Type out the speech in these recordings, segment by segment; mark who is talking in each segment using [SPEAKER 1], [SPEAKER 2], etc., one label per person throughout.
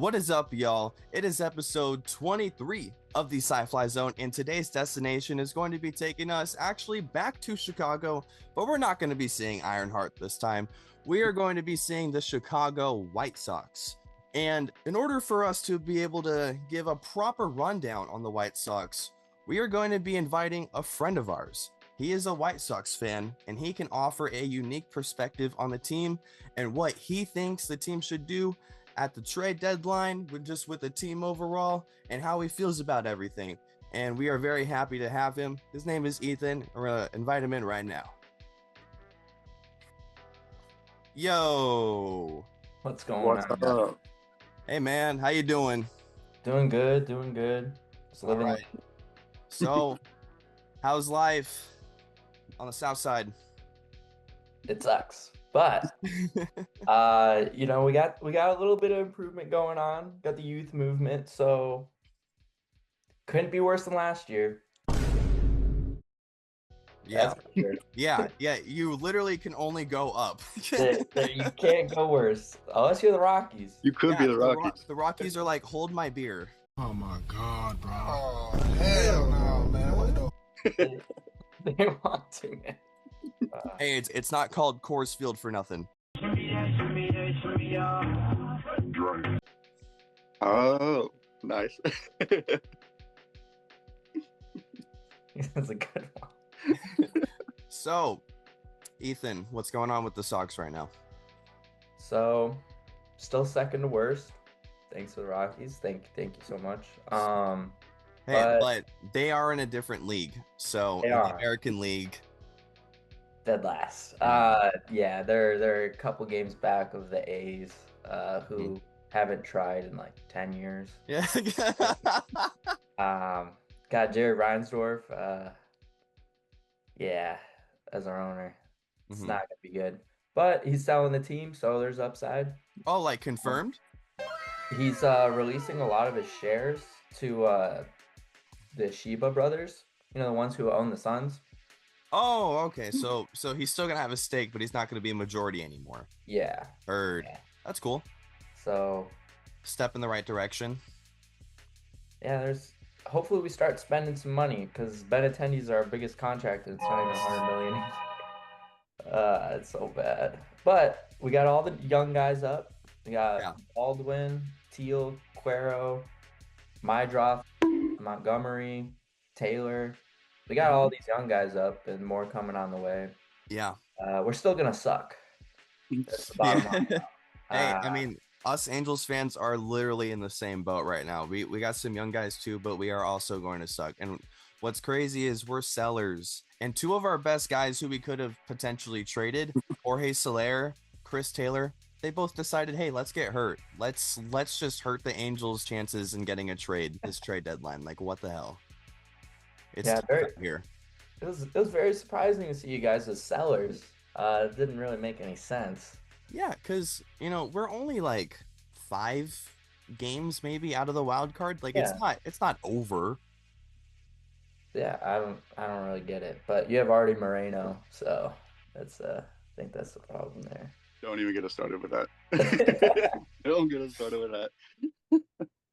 [SPEAKER 1] What is up, y'all? It is episode 23 of the Sci-Fly Zone, and today's destination is going to be taking us actually back to Chicago, but we're not going to be seeing Ironheart this time. We are going to be seeing the Chicago White Sox. And in order for us to be able to give a proper rundown on the White Sox, we are going to be inviting a friend of ours. He is a White Sox fan, and he can offer a unique perspective on the team and what he thinks the team should do at the trade deadline, with the team overall, and how he feels about everything. And we are very happy to have him. His name is Ethan. We're gonna invite him in right now. Yo,
[SPEAKER 2] What's going
[SPEAKER 3] What's
[SPEAKER 2] on?
[SPEAKER 3] up?
[SPEAKER 1] hey man, how you doing?
[SPEAKER 2] Doing good, doing good. Just
[SPEAKER 1] All
[SPEAKER 2] living.
[SPEAKER 1] right. So, how's life on the South Side?
[SPEAKER 2] It sucks, but we got a little bit of improvement going on. Got the youth movement, so couldn't be worse than last year.
[SPEAKER 1] Yeah,
[SPEAKER 2] That's for sure.
[SPEAKER 1] yeah. You literally can only go up.
[SPEAKER 2] You can't go worse unless you're the Rockies.
[SPEAKER 3] You could be
[SPEAKER 1] Yeah,
[SPEAKER 3] the Rockies.
[SPEAKER 1] The Rockies are like, hold my beer.
[SPEAKER 4] Oh my God, bro.
[SPEAKER 5] Oh, hell no, man. What the?
[SPEAKER 2] They want to, man.
[SPEAKER 1] Hey, it's not called Coors Field for nothing.
[SPEAKER 3] Oh, nice.
[SPEAKER 2] That's a good one.
[SPEAKER 1] So, Ethan, what's going on with the Sox right now?
[SPEAKER 2] So, still second to worst. Thanks to the Rockies. Thank you so much.
[SPEAKER 1] Hey, but they are in a different league. So,
[SPEAKER 2] They
[SPEAKER 1] in the
[SPEAKER 2] are.
[SPEAKER 1] American League.
[SPEAKER 2] Dead last. Yeah, they're a couple games back of the A's, who haven't tried in like 10 years.
[SPEAKER 1] Yeah.
[SPEAKER 2] Got Jared Reinsdorf, as our owner. It's
[SPEAKER 1] Mhm.
[SPEAKER 2] not gonna be good. But he's selling the team, so there's upside.
[SPEAKER 1] Oh, like confirmed?
[SPEAKER 2] He's releasing a lot of his shares to the Shiba brothers, the ones who own the Suns.
[SPEAKER 1] Oh, okay. So he's still gonna have a stake, but he's not gonna be a majority anymore.
[SPEAKER 2] Yeah.
[SPEAKER 1] Heard.
[SPEAKER 2] Yeah.
[SPEAKER 1] That's cool.
[SPEAKER 2] So
[SPEAKER 1] Step in the right direction.
[SPEAKER 2] yeah, hopefully we start spending some money because Benintendi's our biggest contract and it's not even 100 million. It's so bad. But we got all the young guys up. We got Baldwin, Teal, Cuero, Mydroth, Montgomery, Taylor. We got all these young guys up and more coming on the way.
[SPEAKER 1] Yeah.
[SPEAKER 2] We're still gonna suck. That's the bottom line.
[SPEAKER 1] Hey, I mean, us Angels fans are literally in the same boat right now. We got some young guys too, but we are also going to suck. And what's crazy is we're sellers. And two of our best guys who we could have potentially traded, Jorge Soler, Chris Taylor, they both decided, hey, let's get hurt. Let's just hurt the Angels' chances in getting a trade this trade deadline. Like, what the hell? It's tough out here.
[SPEAKER 2] It was very surprising to see you guys as sellers. It didn't really make any sense.
[SPEAKER 1] Yeah, because we're only like 5 games maybe out of the wild card. Like it's not over.
[SPEAKER 2] Yeah, I don't really get it. But you have Artie Moreno, so that's I think that's the problem there.
[SPEAKER 3] Don't even get us started with that. Don't get us started with that.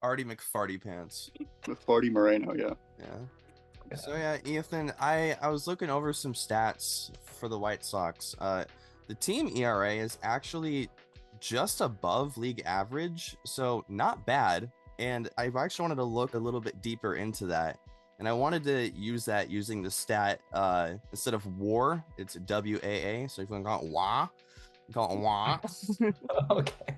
[SPEAKER 1] Artie McFarty pants.
[SPEAKER 3] With Farty Moreno, yeah.
[SPEAKER 1] Yeah. So yeah, Ethan, I was looking over some stats for the White Sox. The team ERA is actually just above league average, so not bad. And I actually wanted to look a little bit deeper into that. And I wanted to use that using the stat instead of WAR, it's WAA. So if you want to call it WA, you call it WA.
[SPEAKER 2] Okay.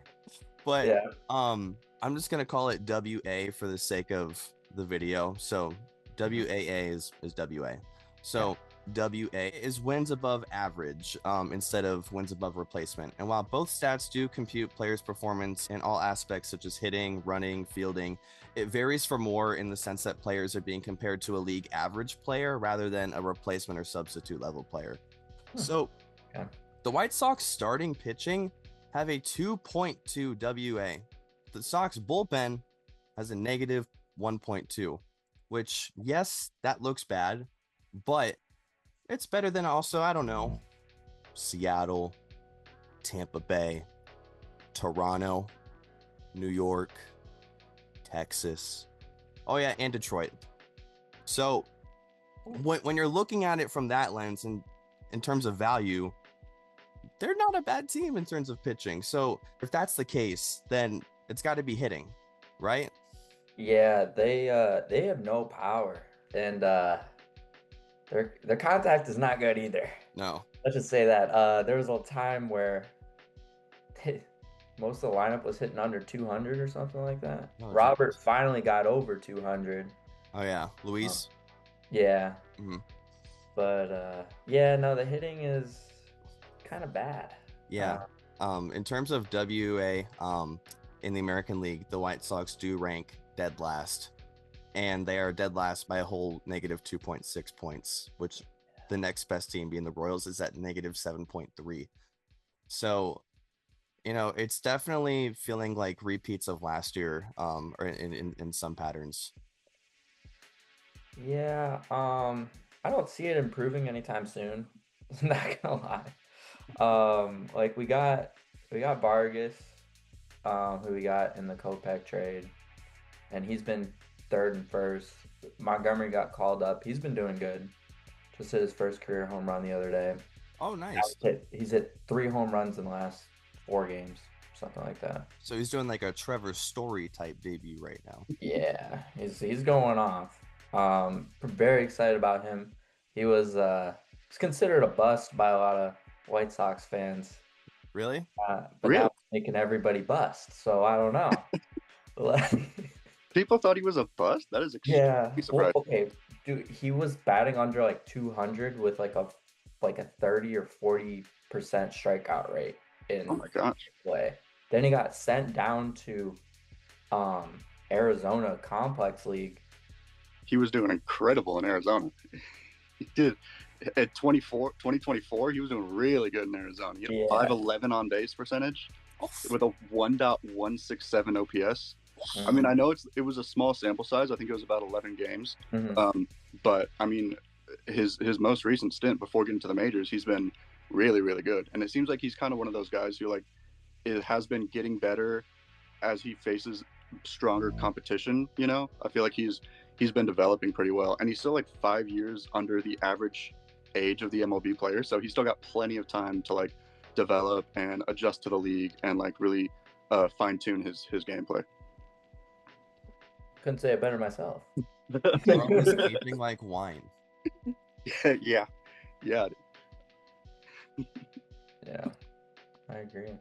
[SPEAKER 1] But
[SPEAKER 2] yeah.
[SPEAKER 1] I'm just gonna call it WA for the sake of the video. So WAA is WA. So WA is wins above average instead of wins above replacement. And while both stats do compute players' performance in all aspects such as hitting, running, fielding, it varies for more in the sense that players are being compared to a league average player rather than a replacement or substitute level player. So the White Sox starting pitching have a 2.2 WA. The Sox bullpen has a negative 1.2, which, yes, that looks bad, but it's better than also, I don't know, Seattle, Tampa Bay, Toronto, New York, Texas. Oh yeah, and Detroit. So when you're looking at it from that lens and in terms of value, they're not a bad team in terms of pitching. So if that's the case, then it's got to be hitting, right?
[SPEAKER 2] Yeah, they have no power, and their contact is not good either.
[SPEAKER 1] No.
[SPEAKER 2] Let's just say that. There was a time where most of the lineup was hitting under 200 or something like that.
[SPEAKER 1] Oh,
[SPEAKER 2] Robert finally got over 200.
[SPEAKER 1] Oh yeah, Luis.
[SPEAKER 2] Yeah.
[SPEAKER 1] Mhm.
[SPEAKER 2] But yeah, no, the hitting is kind of bad.
[SPEAKER 1] Yeah. In terms of WA, in the American League, the White Sox do rank dead last, and they are dead last by a whole negative 2.6 points, which the next best team, being the Royals, is at negative 7.3. So, you know, it's definitely feeling like repeats of last year, or in some patterns.
[SPEAKER 2] Yeah, I don't see it improving anytime soon. I'm not gonna lie. Like we got Vargas, who we got in the Kopech trade, and he's been third and first. Montgomery got called up. He's been doing good. Just hit his first career home run the other day.
[SPEAKER 1] Oh, nice.
[SPEAKER 2] He's hit 3 home runs in the last 4 games, something like that.
[SPEAKER 1] So he's doing like a Trevor Story type debut right now.
[SPEAKER 2] Yeah, he's going off. Very excited about him. He was he's considered a bust by a lot of White Sox fans.
[SPEAKER 1] Really?
[SPEAKER 2] But
[SPEAKER 3] Really?
[SPEAKER 2] now it's making everybody bust. So I don't know.
[SPEAKER 3] People thought he was a bust. That is extremely
[SPEAKER 2] Yeah. Well,
[SPEAKER 3] surprising.
[SPEAKER 2] okay, dude, he was batting under like 200 with like a 30 or 40% strikeout rate in
[SPEAKER 3] Oh my gosh.
[SPEAKER 2] play. Then he got sent down to Arizona Complex League.
[SPEAKER 3] He was doing incredible in Arizona. He did. At 2024, he was doing really good in Arizona. He had
[SPEAKER 2] Yeah.
[SPEAKER 3] 511 on base percentage with a 1.167 OPS. I mean, I know it was a small sample size. I think it was about 11 games.
[SPEAKER 2] Mhm.
[SPEAKER 3] But I mean, his most recent stint before getting to the majors, he's been really, really good. And it seems like he's kind of one of those guys who it has been getting better as he faces stronger competition. You know, I feel like he's been developing pretty well, and he's still like 5 years under the average age of the MLB player. So he's still got plenty of time to like develop and adjust to the league and like really fine tune his gameplay.
[SPEAKER 2] Couldn't say it better myself.
[SPEAKER 1] Bro is sleeping like wine.
[SPEAKER 3] Yeah.
[SPEAKER 2] Yeah, I agree.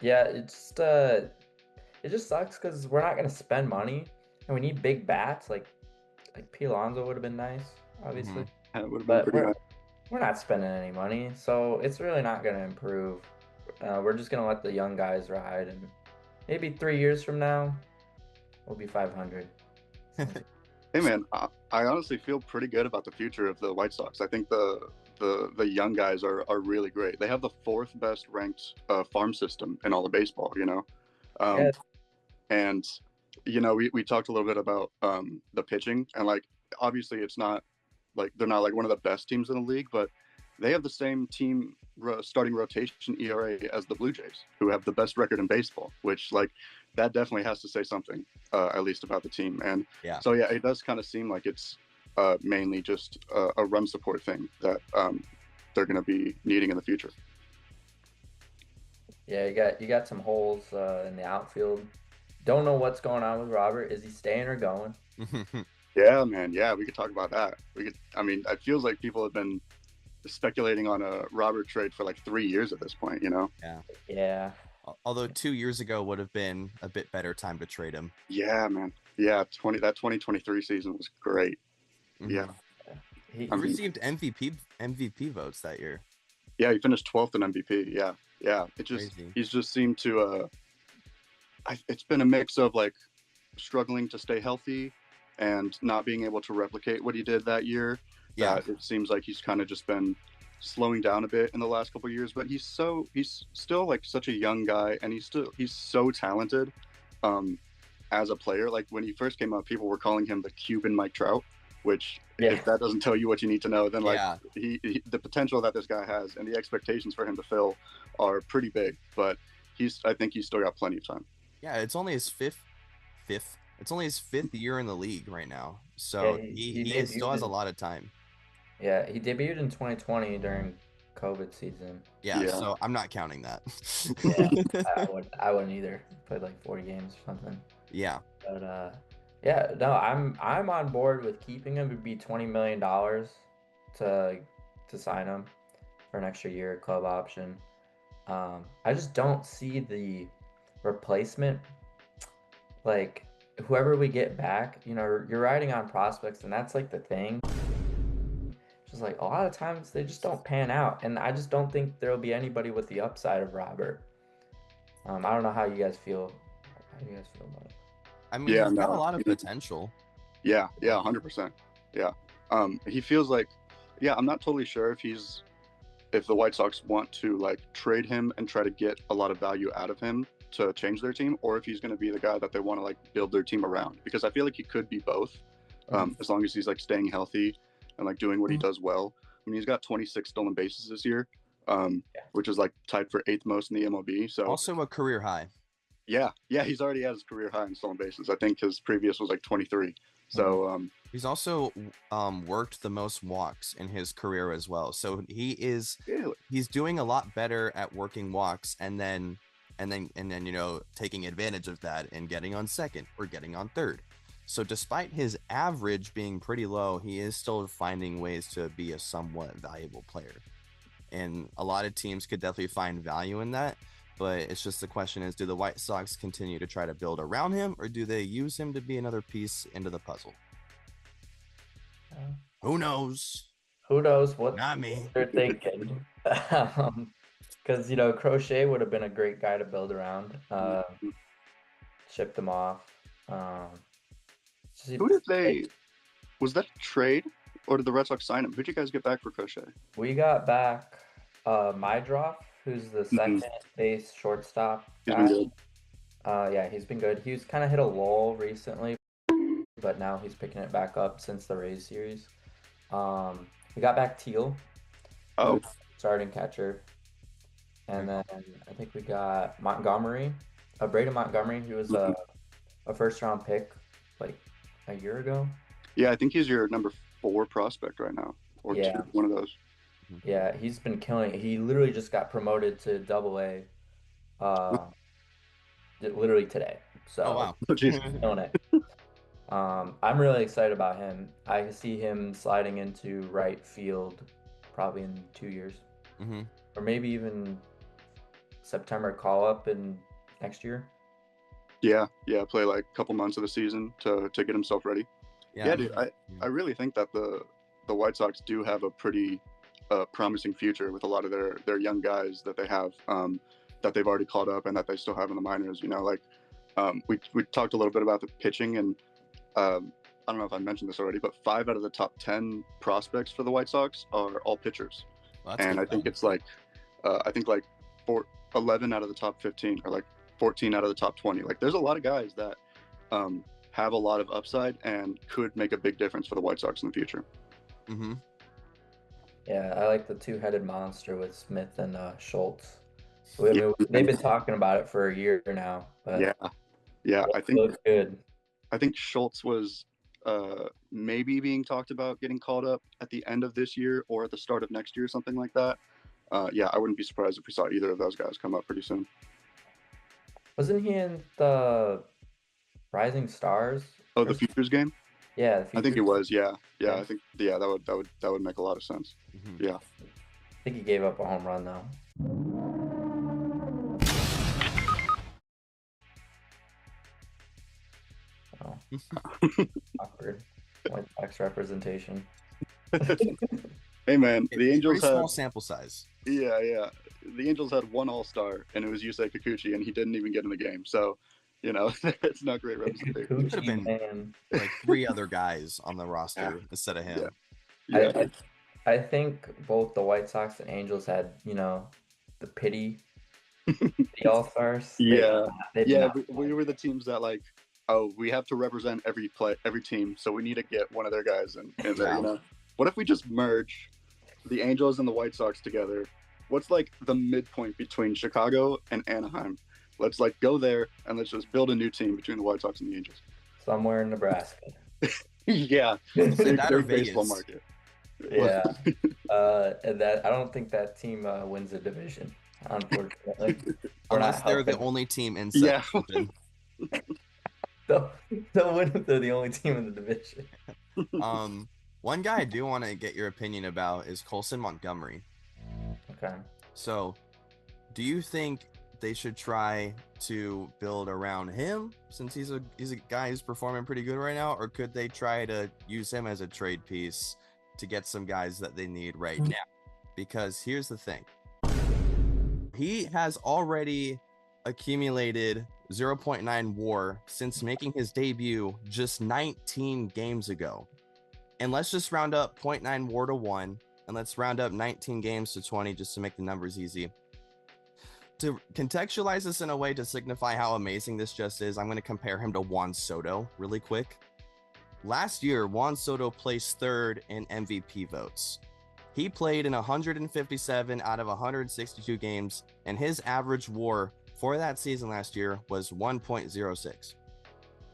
[SPEAKER 2] Yeah, it just sucks because we're not gonna spend money, and we need big bats. Like P. Alonso would have been nice, obviously,
[SPEAKER 3] It would have been
[SPEAKER 2] but
[SPEAKER 3] pretty nice.
[SPEAKER 2] we're not spending any money, so it's really not gonna improve. We're just gonna let the young guys ride, and maybe 3 years from now, we'll be 500.
[SPEAKER 3] Hey man, I honestly feel pretty good about the future of the White Sox. I think the young guys are really great. They have the 4th best ranked farm system in all of baseball, you know.
[SPEAKER 2] Yeah.
[SPEAKER 3] And you know, we talked a little bit about the pitching, and like obviously it's not like they're not like one of the best teams in the league, but they have the same team starting rotation ERA as the Blue Jays, who have the best record in baseball, which like that definitely has to say something, at least about the team. And so yeah, it does kind of seem like it's mainly just a run support thing that they're going to be needing in the future.
[SPEAKER 2] Yeah, you got some holes in the outfield. Don't know what's going on with Robert. Is he staying or going?
[SPEAKER 3] Yeah, man. Yeah, we could talk about that. I mean, it feels like people have been speculating on a Robert trade for like 3 years at this point, you know?
[SPEAKER 2] Yeah.
[SPEAKER 1] Although 2 years ago would have been a bit better time to trade him.
[SPEAKER 3] Yeah, man. Yeah, 2023 season was great.
[SPEAKER 1] Mhm.
[SPEAKER 3] Yeah.
[SPEAKER 2] He
[SPEAKER 1] received MVP votes that year.
[SPEAKER 3] Yeah, he finished 12th in MVP. Yeah. He's just seemed to it's been a mix of like struggling to stay healthy and not being able to replicate what he did that year.
[SPEAKER 1] Yeah.
[SPEAKER 3] It seems like he's kind of just been slowing down a bit in the last couple of years, but he's still like such a young guy, and he's so talented as a player. Like when he first came up, people were calling him the Cuban Mike Trout, which if that doesn't tell you what you need to know, then like he the potential that this guy has and the expectations for him to fill are pretty big. But I think he's still got plenty of time.
[SPEAKER 1] Yeah, it's only his fifth. It's only his fifth year in the league right now, so
[SPEAKER 2] Yeah,
[SPEAKER 1] he still has a lot of time.
[SPEAKER 2] Yeah, he debuted in 2020 during COVID season.
[SPEAKER 1] Yeah,
[SPEAKER 3] Yeah.
[SPEAKER 1] so I'm not counting that.
[SPEAKER 2] Yeah, I wouldn't either. Played like 40 games or something.
[SPEAKER 1] Yeah.
[SPEAKER 2] But yeah, no, I'm on board with keeping him. It'd be $20 million to sign him for an extra year, club option. I just don't see the replacement. Like whoever we get back, you're riding on prospects, and that's like the thing. Just like a lot of times they just don't pan out, and I just don't think there'll be anybody with the upside of Robert. I don't know how you guys feel. How do you guys feel about it?
[SPEAKER 1] I mean,
[SPEAKER 3] Yeah,
[SPEAKER 1] he's got a
[SPEAKER 3] no,
[SPEAKER 1] lot of potential.
[SPEAKER 3] Yeah, 100%. Yeah. He feels like, yeah, I'm not totally sure if the White Sox want to like trade him and try to get a lot of value out of him to change their team, or if he's going to be the guy that they want to like build their team around, because I feel like he could be both, as long as he's like staying healthy and like doing what he does well. I mean, he's got 26 stolen bases this year, which is like tied for 8th most in the MLB. So
[SPEAKER 1] Also a career high.
[SPEAKER 3] yeah, he's already at his career high in stolen bases. I think his previous was like 23. So
[SPEAKER 1] he's also worked the most walks in his career as well. So he's doing a lot better at working walks and then taking advantage of that and getting on second or getting on third. So despite his average being pretty low, he is still finding ways to be a somewhat valuable player. And a lot of teams could definitely find value in that. But it's just the question is, do the White Sox continue to try to build around him, or do they use him to be another piece into the puzzle? Who knows?
[SPEAKER 2] Who knows what
[SPEAKER 1] Not me.
[SPEAKER 2] they're thinking? Because Crochet would have been a great guy to build around. Shipped him off.
[SPEAKER 3] Who did they? Was that a trade, or did the Red Sox sign him? Who did you guys get back for Crochet?
[SPEAKER 2] We got back Mydroff, who's the second base shortstop
[SPEAKER 3] He's
[SPEAKER 2] guy.
[SPEAKER 3] been good.
[SPEAKER 2] Yeah, he's been good. He's kind of hit a lull recently, but now he's picking it back up since the Rays series. We got back Teal,
[SPEAKER 3] Oh,
[SPEAKER 2] starting catcher, and then I think we got Montgomery, Braden Montgomery, who was a first-round pick like a year ago.
[SPEAKER 3] yeah, I think he's your number 4 prospect right now, or
[SPEAKER 2] Yeah.
[SPEAKER 3] 2, one of those.
[SPEAKER 2] Yeah, he's been killing it. He literally just got promoted to Double-A, literally today. So
[SPEAKER 1] Oh wow.
[SPEAKER 3] Oh, geez.
[SPEAKER 2] killing it. I'm really excited about him. I see him sliding into right field probably in 2 years, or maybe even September call up in next year.
[SPEAKER 3] Yeah, play like a couple months of the season to get himself ready. Yeah, dude, I really think that the White Sox do have a pretty promising future with a lot of their young guys that they have, that they've already called up and that they still have in the minors. We talked a little bit about the pitching, and I don't know if I mentioned this already, but 5 out of the top 10 prospects for the White Sox are all pitchers.
[SPEAKER 1] Well,
[SPEAKER 3] and I think it's like 11 out of the top 15, or like 14 out of the top 20. Like, there's a lot of guys that have a lot of upside and could make a big difference for the White Sox in the future.
[SPEAKER 2] Yeah, I like the two-headed monster with Smith and Schultz. They've been talking about it for a year now. But
[SPEAKER 3] yeah, I think
[SPEAKER 2] looks good.
[SPEAKER 3] I think Schultz was maybe being talked about getting called up at the end of this year or at the start of next year, something like that. I wouldn't be surprised if we saw either of those guys come up pretty soon.
[SPEAKER 2] Wasn't he in the Rising Stars?
[SPEAKER 3] Oh, the Futures game?
[SPEAKER 2] Yeah,
[SPEAKER 3] I think he was. Yeah.
[SPEAKER 2] Yeah.
[SPEAKER 3] I think that would make a lot of sense. Yeah.
[SPEAKER 2] I think he gave up a home run though. Oh. Awkward. White Sox representation.
[SPEAKER 3] Hey man, the Angels
[SPEAKER 1] very
[SPEAKER 3] had
[SPEAKER 1] small sample size.
[SPEAKER 3] Yeah. The Angels had one All-Star, and it was Yusei Kikuchi, and he didn't even get in the game. So, it's not great representation.
[SPEAKER 1] Could have been like 3 other guys on the roster instead of him.
[SPEAKER 3] Yeah.
[SPEAKER 2] I think both the White Sox and Angels had, the pity, the All-Stars.
[SPEAKER 3] We were the teams that like, oh, we have to represent every team, so we need to get one of their guys in there. What if we just merge the Angels and the White Sox together? What's like the midpoint between Chicago and Anaheim? Let's like go there and let's just build a new team between the White Sox and the Angels.
[SPEAKER 2] Somewhere in Nebraska.
[SPEAKER 3] Yeah,
[SPEAKER 1] That or
[SPEAKER 3] big baseball
[SPEAKER 1] Vegas.
[SPEAKER 3] market.
[SPEAKER 2] Yeah. And that I don't think that team wins a division, unfortunately. We're not
[SPEAKER 1] Unless they're the
[SPEAKER 2] helping.
[SPEAKER 1] only team in
[SPEAKER 3] Yeah.
[SPEAKER 1] second.
[SPEAKER 2] They'll win if they're the only team in the division.
[SPEAKER 1] One guy I do want to get your opinion about is Colson Montgomery.
[SPEAKER 2] Okay.
[SPEAKER 1] So, do you think they should try to build around him since he's a guy who's performing pretty good right now, or could they try to use him as a trade piece to get some guys that they need right now? Because here's the thing. He has already accumulated 0.9 WAR since making his debut just 19 games ago. And let's just round up 0.9 WAR to 1, and let's round up 19 games to 20 just to make the numbers easy. To contextualize this in a way to signify how amazing this just is, I'm going to compare him to Juan Soto really quick. Last year, Juan Soto placed third in MVP votes. He played in 157 out of 162 games, and his average WAR for that season last year was 1.06.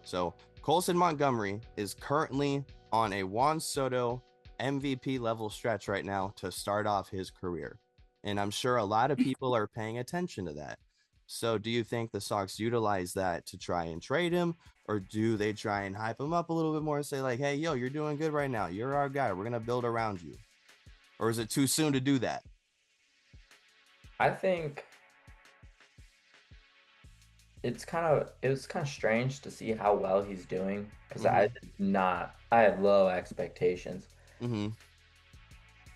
[SPEAKER 1] So Colson Montgomery is currently on a Juan Soto MVP level stretch right now to start off his career. And I'm sure a lot of people are paying attention to that. So do you think the Sox utilize that to try and trade him, or do they try and hype him up a little bit more and say like, hey, yo, you're doing good right now. You're our guy. We're going to build around you. Or is it too soon to do that?
[SPEAKER 2] I think it was kind of strange to see how well he's doing, because I had low expectations.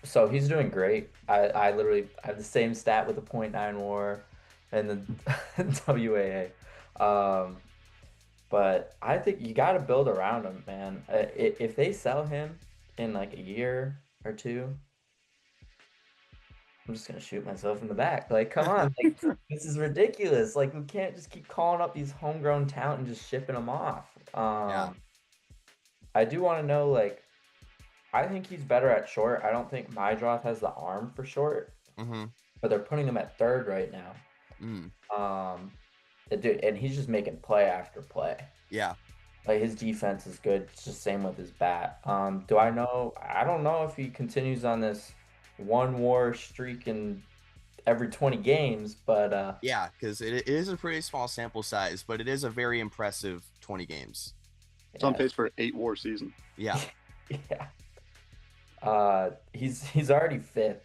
[SPEAKER 2] So he's doing great. I literally have the same stat with a 0.9 WAR and the WAA. But I think you got to build around him, man. If they sell him in like a year or two, I'm just gonna shoot myself in the back. Like, come on, like, this is ridiculous. Like, we can't just keep calling up these homegrown talent and just shipping them off. I do want to know, like, I think he's better at short. I don't think Mydroth has the arm for short, but they're putting him at third right now. And he's just making play after play. Yeah. Like, his defense is good. It's just same with his bat. I don't know if he continues on this 1 WAR streak in every 20 games, but
[SPEAKER 1] yeah, because it is a pretty small sample size, but it is a very impressive 20 games.
[SPEAKER 3] It's on pace for an 8 WAR season.
[SPEAKER 1] Yeah.
[SPEAKER 2] He's already 5th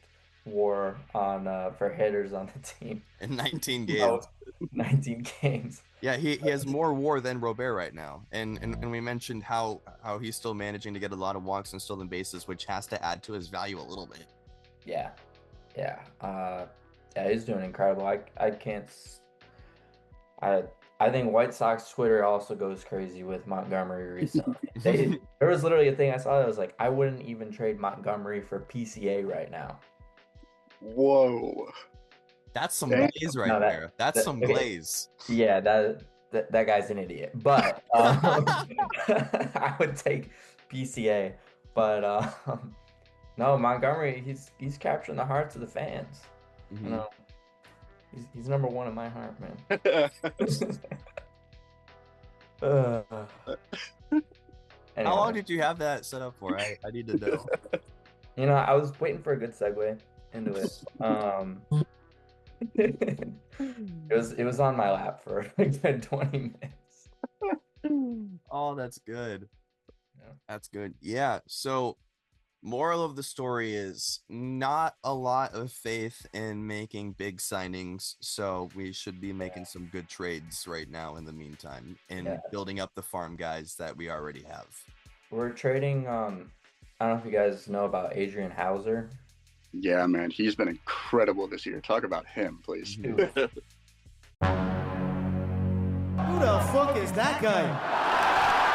[SPEAKER 2] WAR on for hitters on the team
[SPEAKER 1] in 19 games.
[SPEAKER 2] 19 games.
[SPEAKER 1] Yeah, he has more WAR than Robert right now, and we mentioned how he's still managing to get a lot of walks and stolen bases, which has to add to his value a little bit.
[SPEAKER 2] Yeah, he's doing incredible. I can't. I think White Sox Twitter also goes crazy with Montgomery recently. There was literally a thing I saw that was like, I wouldn't even trade Montgomery for PCA right now.
[SPEAKER 3] Whoa,
[SPEAKER 1] that's some glaze right there. That's some glaze.
[SPEAKER 2] Yeah, that guy's an idiot. But I would take PCA. But no, Montgomery, he's capturing the hearts of the fans. You know, he's number one in my heart, man.
[SPEAKER 1] Anyway. How long did you have that set up for? I need to know.
[SPEAKER 2] You know, I was waiting for a good segue into it. It was on my lap for a good 20 minutes.
[SPEAKER 1] Oh, that's good. Yeah. That's good. Yeah. So, moral of the story is not a lot of faith in making big signings. So we should be making some good trades right now in the meantime and building up the farm guys that we already have.
[SPEAKER 2] We're trading. I don't know if you guys know about Adrian Hauser.
[SPEAKER 3] Yeah, man, he's been incredible this year. Talk about him, please.
[SPEAKER 5] Who the fuck is that guy?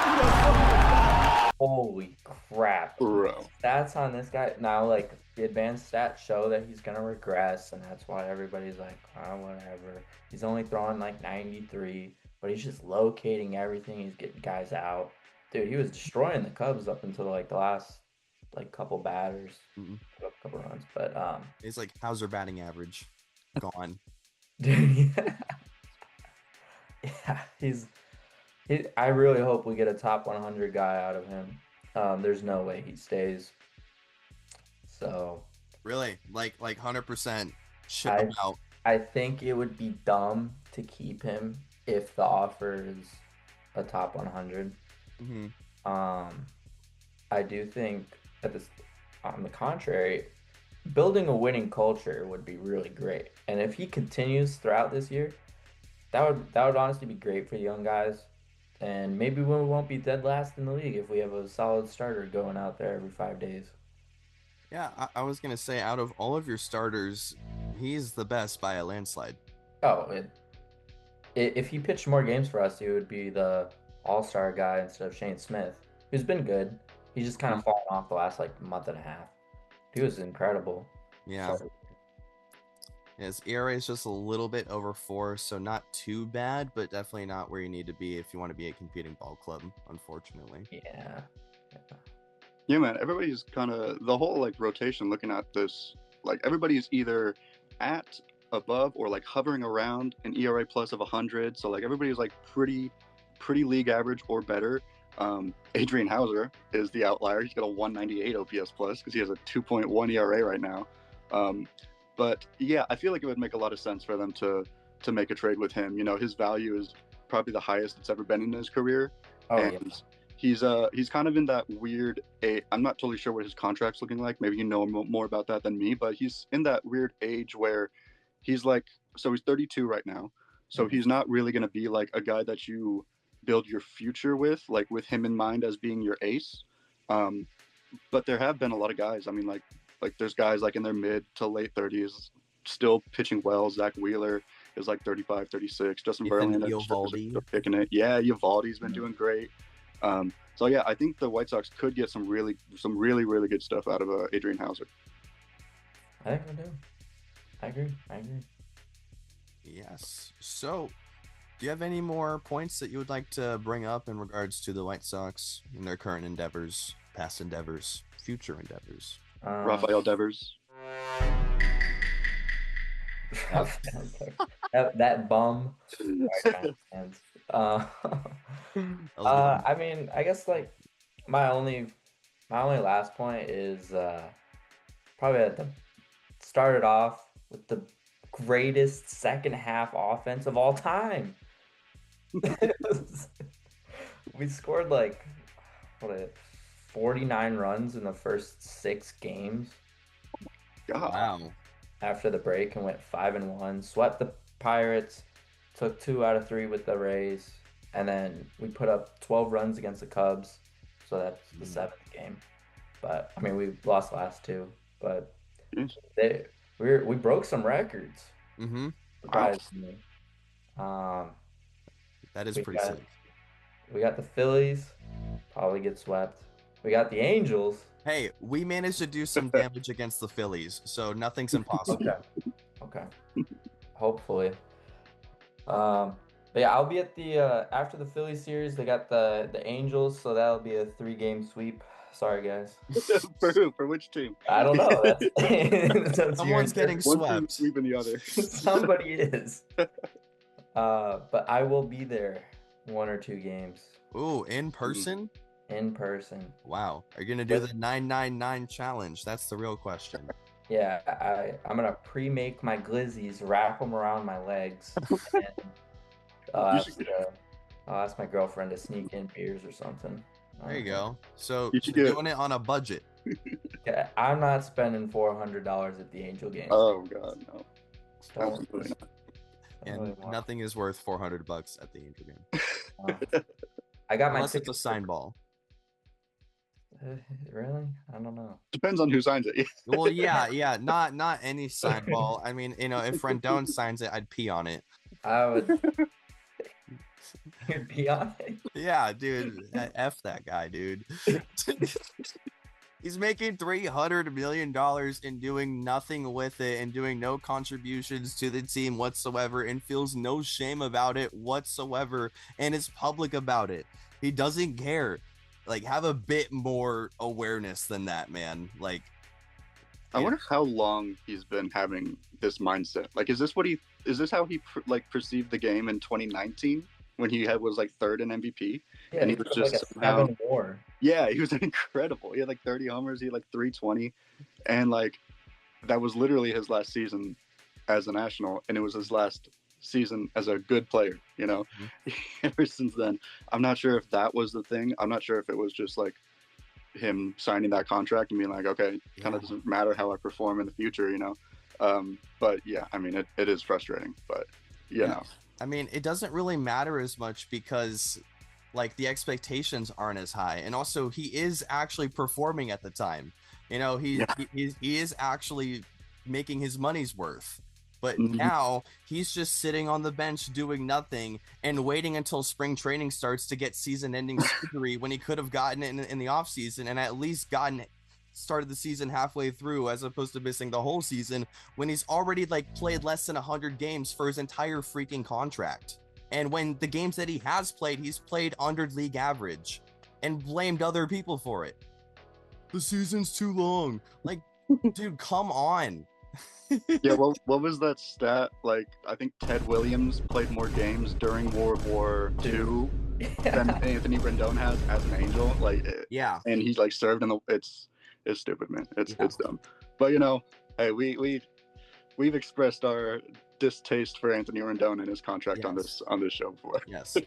[SPEAKER 5] Who the fuck is that?
[SPEAKER 2] Holy crap.
[SPEAKER 3] Bro.
[SPEAKER 2] Stats on this guy. Now, like, the advanced stats show that he's going to regress, and that's why everybody's like, whatever. He's only throwing like 93, but he's just locating everything. He's getting guys out. Dude, he was destroying the Cubs up until like the last like couple batters, put up a couple runs. But
[SPEAKER 1] it's like, how's their batting average? Gone.
[SPEAKER 2] Dude, yeah. Yeah, I really hope we get a top 100 guy out of him. There's no way he stays. So
[SPEAKER 1] Really, like 100% ship him out.
[SPEAKER 2] I think it would be dumb to keep him if the offer is a top 100. I do think on the contrary, building a winning culture would be really great. And if he continues throughout this year, that would honestly be great for young guys. And maybe we won't be dead last in the league if we have a solid starter going out there every 5 days.
[SPEAKER 1] Yeah, I was gonna say, out of all of your starters, he's the best by a landslide.
[SPEAKER 2] Oh, if he pitched more games for us, he would be the all-star guy instead of Shane Smith, who's been good. He's just kind of fallen off the last month and a half. He was incredible.
[SPEAKER 1] Yeah. His ERA is just a little bit over 4, so not too bad, but definitely not where you need to be if you want to be a competing ball club, unfortunately.
[SPEAKER 3] Yeah, man, everybody's kind of, the whole rotation looking at this, everybody's either at, above, or hovering around an ERA plus of 100. So everybody's pretty league average or better. Adrian Hauser is the outlier. He's got a 198 OPS plus because he has a 2.1 ERA right now. But yeah, I feel like it would make a lot of sense for them to make a trade with him. His value is probably the highest it's ever been in his career. He's kind of in that weird I'm not totally sure what his contract's looking like. Maybe you know more about that than me, but he's in that weird age where he's he's 32 right now. So he's not really going to be a guy that you build your future with him in mind as being your ace. But there have been a lot of guys. I mean, there's guys in their mid to late 30s still pitching well. Zach Wheeler is 35, 36. Justin Verlander still picking it. Yeah, Eovaldi's been doing great. So yeah, I think the White Sox could get some really good stuff out of Adrian Hauser.
[SPEAKER 2] I think they do. I agree.
[SPEAKER 1] Yes. So, do you have any more points that you would like to bring up in regards to the White Sox in their current endeavors, past endeavors, future endeavors?
[SPEAKER 3] Rafael Devers.
[SPEAKER 2] that bum. I mean, I guess my only last point is probably at the started off with the greatest second half offense of all time. We scored 49 runs in the first 6 games.
[SPEAKER 3] God.
[SPEAKER 1] Wow.
[SPEAKER 2] After the break, and went 5-1, swept the Pirates, took 2 out of 3 with the Rays, and then we put up 12 runs against the Cubs, so that's the 7th game. But I mean, we lost the last 2, but we broke some records. Surprisingly.
[SPEAKER 1] That is pretty sick.
[SPEAKER 2] We got the Phillies, probably get swept. We got the Angels.
[SPEAKER 1] Hey, we managed to do some damage against the Phillies, so nothing's impossible.
[SPEAKER 2] Okay. Hopefully. But yeah, I'll be at the after the Phillies series. They got the Angels, so that'll be a 3-game sweep. Sorry, guys.
[SPEAKER 3] For who? For which team?
[SPEAKER 2] I don't know. That's
[SPEAKER 1] Someone's getting swept.
[SPEAKER 3] One team sweeping the other.
[SPEAKER 2] Somebody is. But I will be there 1 or 2 games.
[SPEAKER 1] Ooh, in person?
[SPEAKER 2] In person.
[SPEAKER 1] Wow. Are you going to do the 999 challenge? That's the real question.
[SPEAKER 2] Yeah, I'm going to pre-make my glizzies, wrap them around my legs, and I'll ask my girlfriend to sneak in beers or something.
[SPEAKER 1] There you go. So you're doing it on a budget.
[SPEAKER 2] Yeah, I'm not spending $400 at the Angel game.
[SPEAKER 3] Oh, God, no.
[SPEAKER 2] Absolutely not.
[SPEAKER 1] And nothing is worth $400 at the Angel game.
[SPEAKER 2] I got my
[SPEAKER 1] Unless it's a sign ball.
[SPEAKER 2] Really? I don't know.
[SPEAKER 3] Depends on who signs it.
[SPEAKER 1] Well, yeah. Not any sign ball. I mean, if Rendon signs it, I'd pee on it.
[SPEAKER 2] I would. You'd pee on it?
[SPEAKER 1] Yeah, dude. F that guy, dude. He's making $300 million and doing nothing with it and doing no contributions to the team whatsoever and feels no shame about it whatsoever and is public about it. He doesn't care. Have a bit more awareness than that, man.
[SPEAKER 3] I wonder how long he's been having this mindset. Is this what he is this how he perceived the game in 2019 when he was like third in MVP?
[SPEAKER 2] Yeah,
[SPEAKER 3] And
[SPEAKER 2] he
[SPEAKER 3] he was
[SPEAKER 2] put
[SPEAKER 3] just
[SPEAKER 2] like a
[SPEAKER 3] somehow
[SPEAKER 2] 7 WAR.
[SPEAKER 3] yeah, he was incredible. He had like 30 homers, he had like 320, and like that was literally his last season as a national, and it was his last season as a good player, you know. Ever since then, I'm not sure if that was the thing. I'm not sure if it was just like him signing that contract and being like, okay, kind of doesn't matter how I perform in the future, you know. But yeah, I mean, it is frustrating, but you know.
[SPEAKER 1] I mean, it doesn't really matter as much because like the expectations aren't as high, and also he is actually performing at the time. You know, he is actually making his money's worth. But now he's just sitting on the bench doing nothing and waiting until spring training starts to get season-ending surgery when he could have gotten it in the offseason and at least started the season halfway through as opposed to missing the whole season when he's already like played less than 100 games for his entire freaking contract. And when the games that he has played, he's played under league average and blamed other people for it. The season's too long. Like, dude, come on.
[SPEAKER 3] Yeah, well, what was that stat? Like, I think Ted Williams played more games during World War II than Anthony Rendon has as an Angel. Like, and he's like served in the. It's stupid, man. It's dumb. But you know, hey, we've expressed our distaste for Anthony Rendon and his contract on this show before.
[SPEAKER 1] Yes.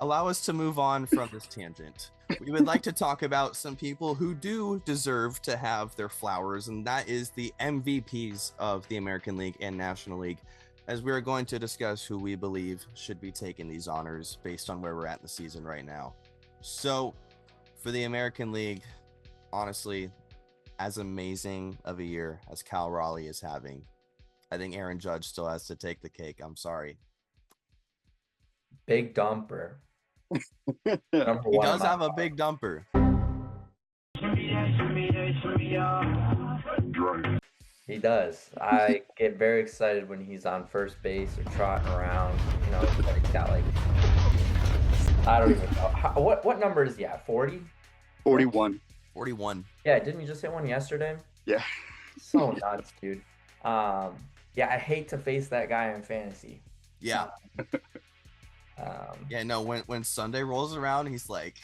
[SPEAKER 1] Allow us to move on from this tangent. We would like to talk about some people who do deserve to have their flowers, and that is the MVPs of the American League and National League, as we're going to discuss who we believe should be taking these honors based on where we're at in the season right now. So, for the American League, honestly, as amazing of a year as Cal Raleigh is having, I think Aaron Judge still has to take the cake. I'm sorry.
[SPEAKER 2] Big dumper.
[SPEAKER 1] He does have a big dumper.
[SPEAKER 2] He does. I get very excited when he's on first base or trotting around. You know, he's got like, I don't even know. What number is he at? 40?
[SPEAKER 3] 41.
[SPEAKER 1] 41.
[SPEAKER 2] Yeah, didn't you just hit one yesterday?
[SPEAKER 3] Yeah.
[SPEAKER 2] So nuts, dude. Yeah, I hate to face that guy in fantasy.
[SPEAKER 1] Yeah. Yeah, no, when Sunday rolls around, he's like...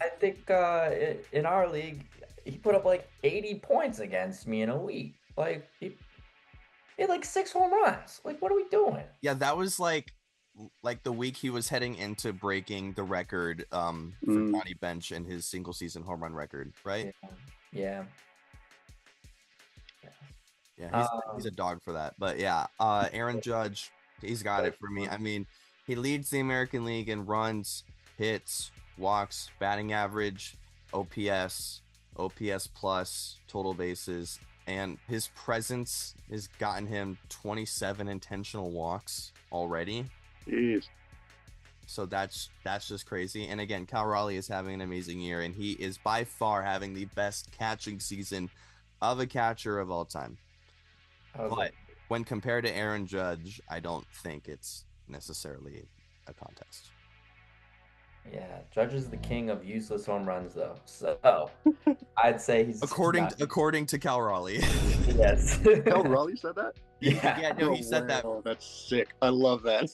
[SPEAKER 2] I think in our league, he put up like 80 points against me in a week. Like, he had like 6 home runs. Like, what are we doing?
[SPEAKER 1] Yeah, that was like the week he was heading into breaking the record for Johnny Bench and his single season home run record, right?
[SPEAKER 2] Yeah.
[SPEAKER 1] Yeah, he's a dog for that. But yeah, Aaron Judge, he's got it for me. I mean, he leads the American League in runs, hits, walks, batting average, OPS plus, total bases, and his presence has gotten him 27 intentional walks already.
[SPEAKER 3] Jeez.
[SPEAKER 1] So that's just crazy. And again, Cal Raleigh is having an amazing year, and he is by far having the best catching season of a catcher of all time. But when compared to Aaron Judge, I don't think it's necessarily a contest.
[SPEAKER 2] Yeah, Judge is the king of useless home runs, though. So I'd say he's
[SPEAKER 1] according to Cal Raleigh.
[SPEAKER 2] Yes.
[SPEAKER 3] Cal Raleigh said that?
[SPEAKER 1] Yeah, no, he said that.
[SPEAKER 3] Oh, that's sick. I love that.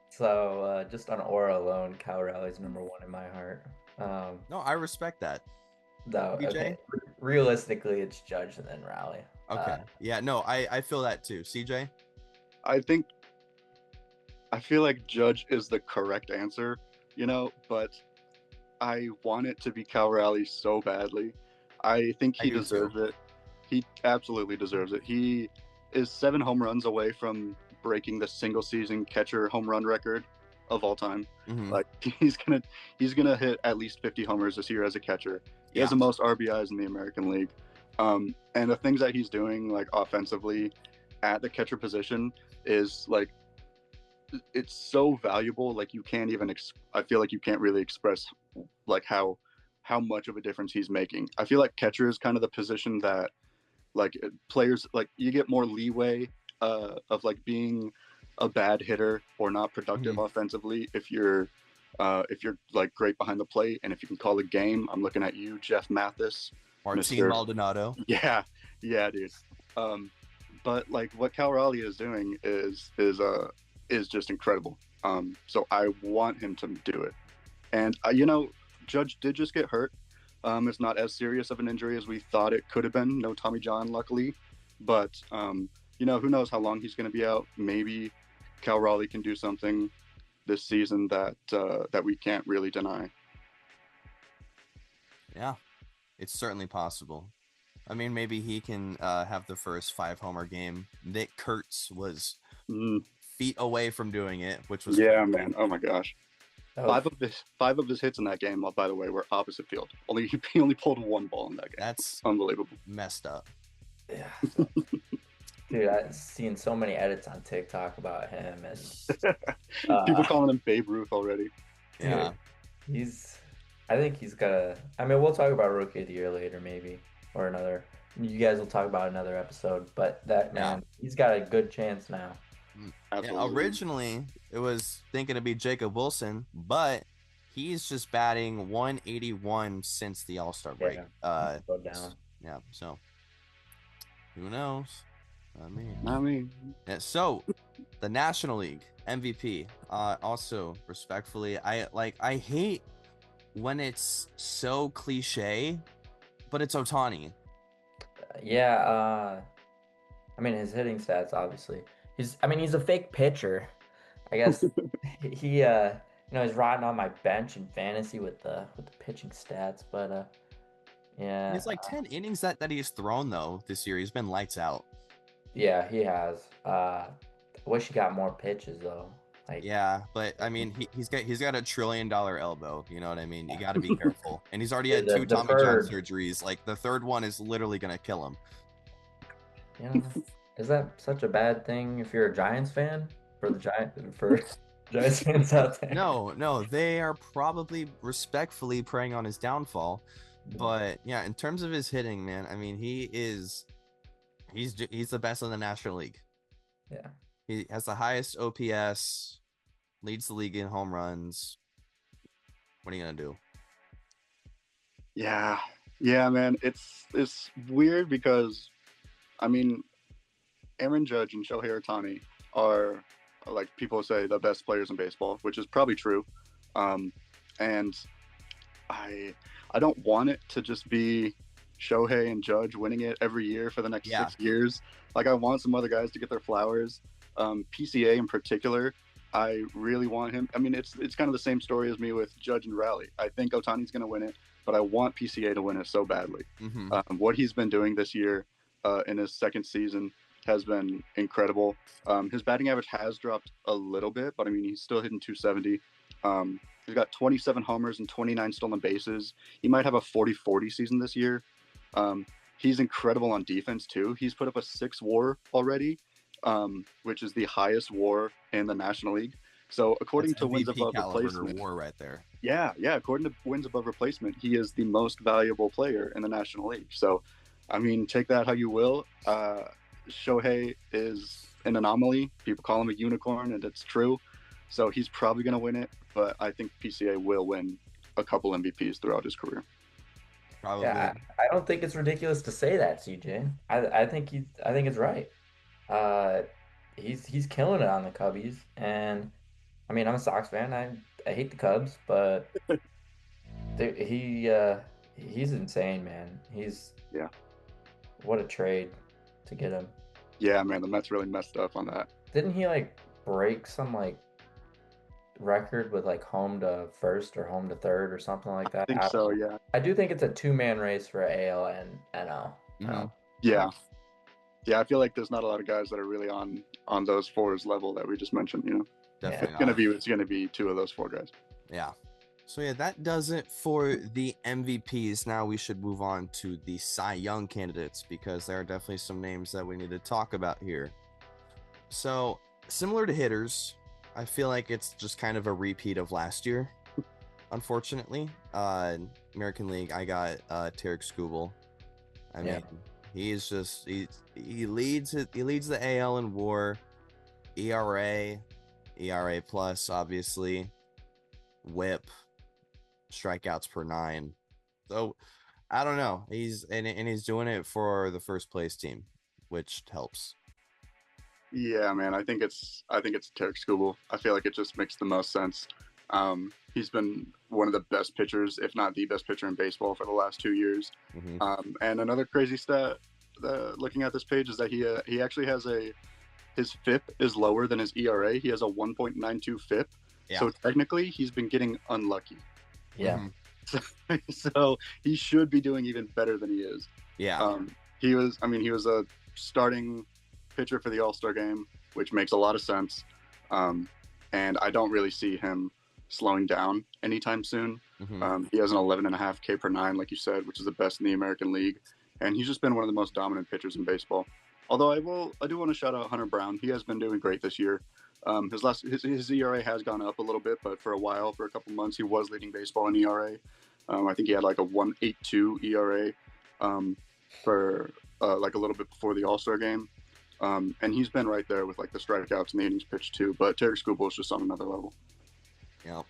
[SPEAKER 2] So just on aura alone, Cal Raleigh's number 1 in my heart.
[SPEAKER 1] No, I respect that.
[SPEAKER 2] Though, okay. Realistically, it's Judge and then Raleigh.
[SPEAKER 1] Okay. Yeah, no, I feel that too. CJ?
[SPEAKER 3] I feel like Judge is the correct answer, you know, but I want it to be Cal Raleigh so badly. I think he deserves it. He absolutely deserves it. He is 7 home runs away from breaking the single season catcher home run record of all time. Like he's gonna hit at least 50 homers this year as a catcher. He has the most RBIs in the American League. And the things that he's doing, like offensively at the catcher position, is like, it's so valuable. Like you can't even I feel like you can't really express like how much of a difference he's making. I feel like catcher is kind of the position that like players, like you get more leeway of like being a bad hitter or not productive offensively if you're like great behind the plate and if you can call a game. I'm looking at you, Jeff Mathis,
[SPEAKER 1] Martin Maldonado.
[SPEAKER 3] Yeah, dude. but like what Cal Raleigh is doing is just incredible. So I want him to do it. And Judge did just get hurt. It's not as serious of an injury as we thought it could have been. No Tommy John, luckily. But who knows how long he's going to be out? Maybe Cal Raleigh can do something this season that we can't really deny.
[SPEAKER 1] Yeah, it's certainly possible. I mean, maybe he can have the first 5-homer game. Nick Kurtz was feet away from doing it, which was
[SPEAKER 3] man. Oh my gosh.
[SPEAKER 2] Oh,
[SPEAKER 3] Five of his hits in that game, by the way, were opposite field. He only pulled one ball in that game.
[SPEAKER 1] That's
[SPEAKER 3] unbelievable.
[SPEAKER 1] Messed up.
[SPEAKER 2] yeah. Dude, I've seen so many edits on TikTok about him, and
[SPEAKER 3] people calling him Babe Ruth already.
[SPEAKER 1] Yeah.
[SPEAKER 2] I think he's gonna. I mean, we'll talk about Rookie of the Year later, maybe, or another. You guys will talk about another episode, but that man, he's got a good chance now.
[SPEAKER 1] Yeah, originally, it was thinking to be Jacob Wilson, but he's just batting 181 since the All-Star break.
[SPEAKER 2] Go down.
[SPEAKER 1] Yeah, so who knows?
[SPEAKER 3] I mean.
[SPEAKER 1] Yeah, so the National League MVP. Also, respectfully, I hate when it's so cliche, but it's Ohtani.
[SPEAKER 2] Yeah, I mean, his hitting stats, obviously. He's a fake pitcher. I guess he he's rotting on my bench in fantasy with the pitching stats, but yeah.
[SPEAKER 1] It's like 10 innings that he's thrown though this year. He's been lights out.
[SPEAKER 2] Yeah, he has. I wish he got more pitches though. Like,
[SPEAKER 1] yeah, but I mean, he's got $1 trillion elbow. You know what I mean? You got to be careful. And he's already had 2 Tommy John surgeries. Like the third one is literally gonna kill him.
[SPEAKER 2] Is that such a bad thing if you're a Giants fan? For Giants fans out there?
[SPEAKER 1] No, they are probably respectfully preying on his downfall. But yeah, in terms of his hitting, man, I mean, he's the best in the National League.
[SPEAKER 2] Yeah,
[SPEAKER 1] he has the highest OPS, leads the league in home runs. What are you gonna do?
[SPEAKER 3] Yeah, man. It's weird because, I mean, Aaron Judge and Shohei Ohtani are, like people say, the best players in baseball, which is probably true. And I don't want it to just be Shohei and Judge winning it every year for the next 6 years. Like, I want some other guys to get their flowers. PCA in particular, I really want him. I mean, it's kind of the same story as me with Judge and Raleigh. I think Ohtani's going to win it, but I want PCA to win it so badly. What he's been doing this year in his second season has been incredible. His batting average has dropped a little bit, but I mean, he's still hitting 270. He's got 27 homers and 29 stolen bases. He might have a 40-40 season this year. He's incredible on defense too. He's put up a 6 WAR already, which is the highest WAR in the National League. So according to wins above replacement,
[SPEAKER 1] WAR right there.
[SPEAKER 3] Yeah. According to wins above replacement, he is the most valuable player in the National League. So, I mean, take that how you will. Shohei is an anomaly. People call him a unicorn, and it's true. So he's probably going to win it, but I think PCA will win a couple MVPs throughout his career.
[SPEAKER 1] Probably.
[SPEAKER 2] Yeah, I don't think it's ridiculous to say that, CJ. I think it's right. He's killing it on the Cubbies, and I mean, I'm a Sox fan. I hate the Cubs, but he's insane, man. What a trade to get him.
[SPEAKER 3] Yeah, man, the Mets really messed up on that.
[SPEAKER 2] Didn't he break some record with home to first or home to third or something like that?
[SPEAKER 3] I think so, yeah.
[SPEAKER 2] I do think it's a 2-man race for AL and NL.
[SPEAKER 3] Yeah, I feel like there's not a lot of guys that are really on those fours level that we just mentioned. Definitely, it's gonna be 2 of those 4 guys.
[SPEAKER 1] Yeah. So yeah, that does it for the MVPs. Now we should move on to the Cy Young candidates, because there are definitely some names that we need to talk about here. So similar to hitters, I feel like it's just kind of a repeat of last year, unfortunately. American League, I got Tarek Skubal. I mean, he leads the AL in WAR, ERA plus, obviously, WHIP, strikeouts per 9. So I don't know. He's doing it for the first place team, which helps.
[SPEAKER 3] Yeah, man. I think it's Tarek Skubal. I feel like it just makes the most sense. He's been one of the best pitchers, if not the best pitcher in baseball for the last 2 years.
[SPEAKER 1] Mm-hmm.
[SPEAKER 3] And another crazy stat, looking at this page, is that he actually has his FIP is lower than his ERA. He has a 1.92 FIP.
[SPEAKER 1] Yeah.
[SPEAKER 3] So technically, he's been getting unlucky.
[SPEAKER 2] Yeah.
[SPEAKER 1] Mhm.
[SPEAKER 3] So he should be doing even better than he is.
[SPEAKER 1] Yeah.
[SPEAKER 3] He was a starting pitcher for the All-Star game, which makes a lot of sense. And I don't really see him slowing down anytime soon.
[SPEAKER 1] Mhm.
[SPEAKER 3] He has an 11.5 K per nine, like you said, which is the best in the American League. And he's just been one of the most dominant pitchers in baseball. Although I do want to shout out Hunter Brown. He has been doing great this year. His ERA has gone up a little bit, but for a couple months, he was leading baseball in ERA. I think he had like a 1.82 ERA for like a little bit before the All-Star game. And he's been right there with like the strikeouts and the innings pitched too. But Tarek Skubal is just on another level.
[SPEAKER 1] Yeah.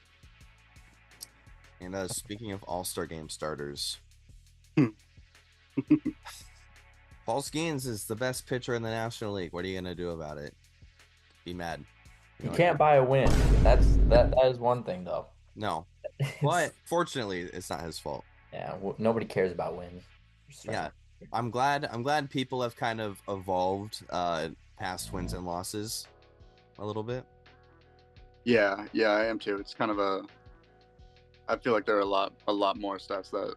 [SPEAKER 1] And speaking of All-Star game starters, Paul Skeens is the best pitcher in the National League. What are you gonna do about it? Be mad?
[SPEAKER 2] You can't buy a win. That is one thing though.
[SPEAKER 1] No, but fortunately, it's not his fault.
[SPEAKER 2] Yeah, nobody cares about wins.
[SPEAKER 1] Yeah, I'm glad people have kind of evolved past wins and losses a little bit.
[SPEAKER 3] Yeah, I am too. It's kind of I feel like there are a lot more stats that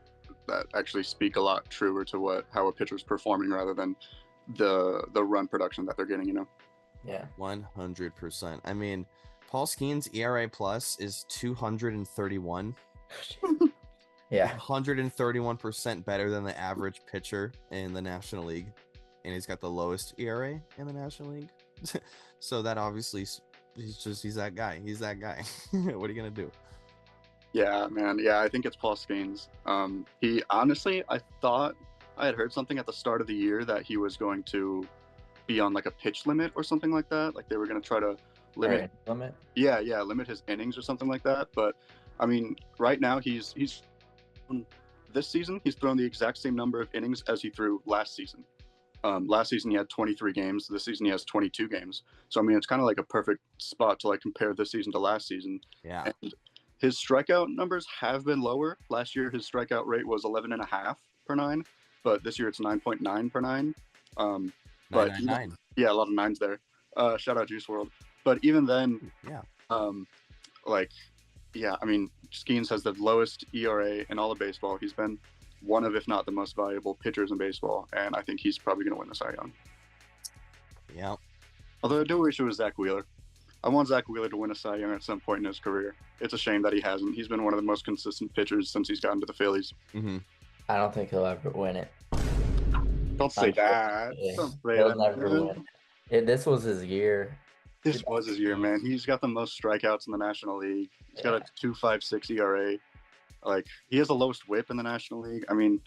[SPEAKER 3] actually speak a lot truer to how a pitcher's performing rather than the run production that they're getting, you know.
[SPEAKER 2] Yeah.
[SPEAKER 1] 100%. I mean, Paul Skeens' ERA plus is 231.
[SPEAKER 2] Yeah.
[SPEAKER 1] 131% better than the average pitcher in the National League, and he's got the lowest ERA in the National League. So that obviously he's that guy. He's that guy. What are you gonna do?
[SPEAKER 3] Yeah, man. Yeah, I think it's Paul Skeens. He honestly, I thought I had heard something at the start of the year that he was going to be on like a pitch limit or something like that. Like they were going to try to limit.
[SPEAKER 2] Limit.
[SPEAKER 3] Yeah, limit his innings or something like that. But I mean, right now he's this season he's thrown the exact same number of innings as he threw last season. Last season he had 23 games. This season he has 22 games. So I mean, it's kind of like a perfect spot to like compare this season to last season.
[SPEAKER 1] Yeah.
[SPEAKER 3] And his strikeout numbers have been lower. Last year his strikeout rate was 11.5 per nine, but this year it's 9.9 per nine. But yeah, a lot of nines there. Shout out Juice WRLD. But even then,
[SPEAKER 1] yeah,
[SPEAKER 3] I mean, Skeens has the lowest ERA in all of baseball. He's been one of, if not the most valuable pitchers in baseball, and I think he's probably going to win the Cy Young.
[SPEAKER 1] Yeah.
[SPEAKER 3] Although I do wish it was Zach Wheeler. I want Zach Wheeler to win a Cy Young at some point in his career. It's a shame that he hasn't. He's been one of the most consistent pitchers since he's gotten to the Phillies.
[SPEAKER 1] Mm-hmm.
[SPEAKER 2] I don't think he'll ever win it.
[SPEAKER 3] Don't say that. Don't say
[SPEAKER 2] He'll
[SPEAKER 3] that.
[SPEAKER 2] never win. This was his year.
[SPEAKER 3] This was his year, man. He's got the most strikeouts in the National League. He's got a 2.56 ERA. Like, he has the lowest whip in the National League. I mean,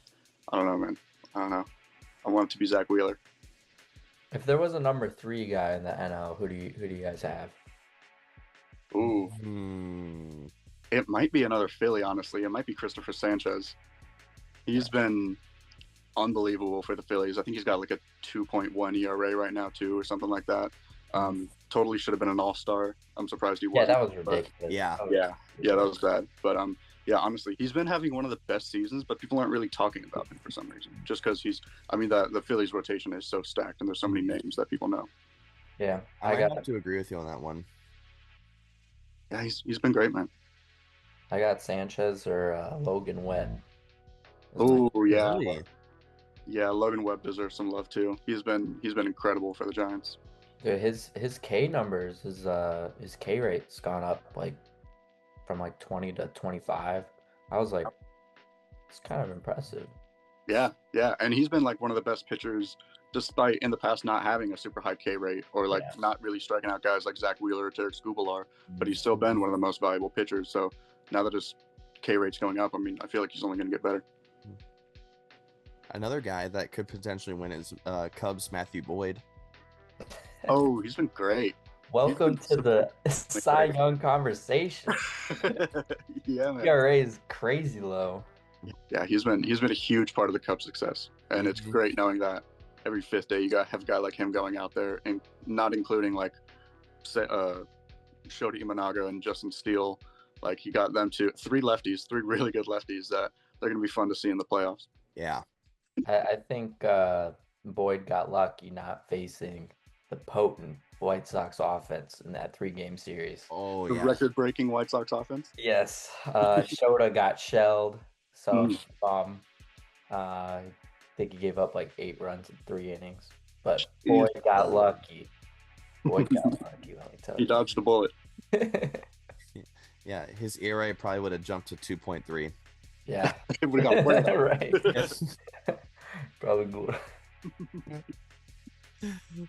[SPEAKER 3] I don't know, man. I don't know. I want it to be Zach Wheeler.
[SPEAKER 2] If there was a number 3 guy in the NL, who do you guys have?
[SPEAKER 3] Ooh. It might be another Philly, honestly. It might be Christopher Sanchez. He's been unbelievable for the Phillies. I think he's got like a 2.1 ERA right now, too, or something like that. Totally should have been an all-star. I'm surprised he wasn't.
[SPEAKER 2] Yeah, that was ridiculous.
[SPEAKER 1] Yeah,
[SPEAKER 3] that was bad. But yeah, honestly, he's been having one of the best seasons, but people aren't really talking about him for some reason. Just because the Phillies rotation is so stacked, and there's so many names that people know.
[SPEAKER 2] Yeah,
[SPEAKER 1] I have to agree with you on that one.
[SPEAKER 3] Yeah, he's been great, man.
[SPEAKER 2] I got Sanchez or Logan Webb.
[SPEAKER 3] Oh yeah,
[SPEAKER 1] Really?
[SPEAKER 3] yeah. Logan Webb deserves some love too. He's been incredible for the Giants.
[SPEAKER 2] Dude, his K numbers, his K rate's gone up like from like 20 to 25. I was like, it's kind of impressive.
[SPEAKER 3] Yeah, and he's been like one of the best pitchers, despite in the past not having a super high K rate or like not really striking out guys like Zach Wheeler or Tarek Skubal are. But he's still been one of the most valuable pitchers. So now that his K rate's going up, I mean, I feel like he's only going to get better.
[SPEAKER 1] Another guy that could potentially win is Cubs' Matthew Boyd.
[SPEAKER 3] Oh, he's been great.
[SPEAKER 2] Welcome to the Cy Young conversation.
[SPEAKER 3] Yeah, man.
[SPEAKER 2] ERA is crazy low.
[SPEAKER 3] Yeah, he's been a huge part of the Cubs' success, and it's great knowing that. every fifth day you got have a guy like him going out there, and not including like Shota Imanaga and Justin Steele. Like he got them three really good lefties that they're going to be fun to see in the playoffs.
[SPEAKER 1] Yeah.
[SPEAKER 2] I think Boyd got lucky not facing the potent White Sox offense in that 3-game series.
[SPEAKER 1] Oh,
[SPEAKER 3] The
[SPEAKER 1] yeah.
[SPEAKER 3] record-breaking White Sox offense.
[SPEAKER 2] Yes. Shota got shelled. So I think he gave up like 8 runs in 3 innings. But Boyd got lucky. Boyd got lucky, let me tell you.
[SPEAKER 3] He dodged a bullet.
[SPEAKER 1] Yeah, his ERA probably would have jumped to 2.3.
[SPEAKER 2] Yeah.
[SPEAKER 3] It would have got way up.
[SPEAKER 2] Right. Probably good.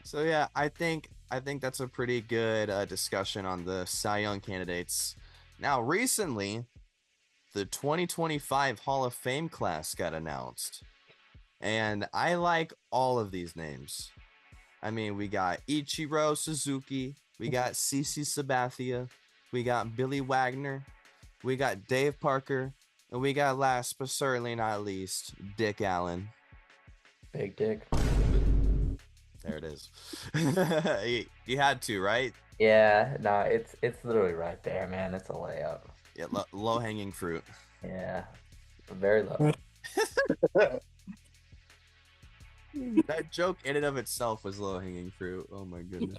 [SPEAKER 1] So yeah, I think that's a pretty good discussion on the Cy Young candidates. Now, recently, the 2025 Hall of Fame class got announced, and I like all of these names. I mean, we got Ichiro Suzuki, we got CC Sabathia, we got Billy Wagner, we got Dave Parker, and we got last but certainly not least, Dick Allen.
[SPEAKER 2] Big Dick.
[SPEAKER 1] There it is. You had to, right?
[SPEAKER 2] Yeah, no, it's literally right there, man. It's a layup.
[SPEAKER 1] Yeah, low hanging fruit.
[SPEAKER 2] Yeah, very low.
[SPEAKER 1] That joke in and of itself was low hanging fruit. Oh my goodness.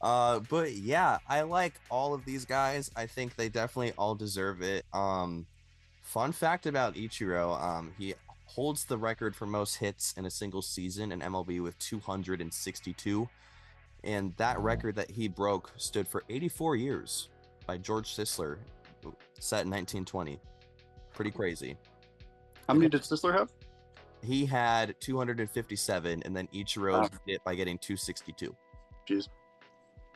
[SPEAKER 1] But yeah, I like all of these guys. I think they definitely all deserve it. Fun fact about Ichiro, he holds the record for most hits in a single season in MLB with 262. And that record that he broke stood for 84 years by George Sisler, set in 1920. Pretty crazy.
[SPEAKER 3] How many did Sisler have?
[SPEAKER 1] He had 257, and then Ichiro did it by getting 262.
[SPEAKER 3] Jeez.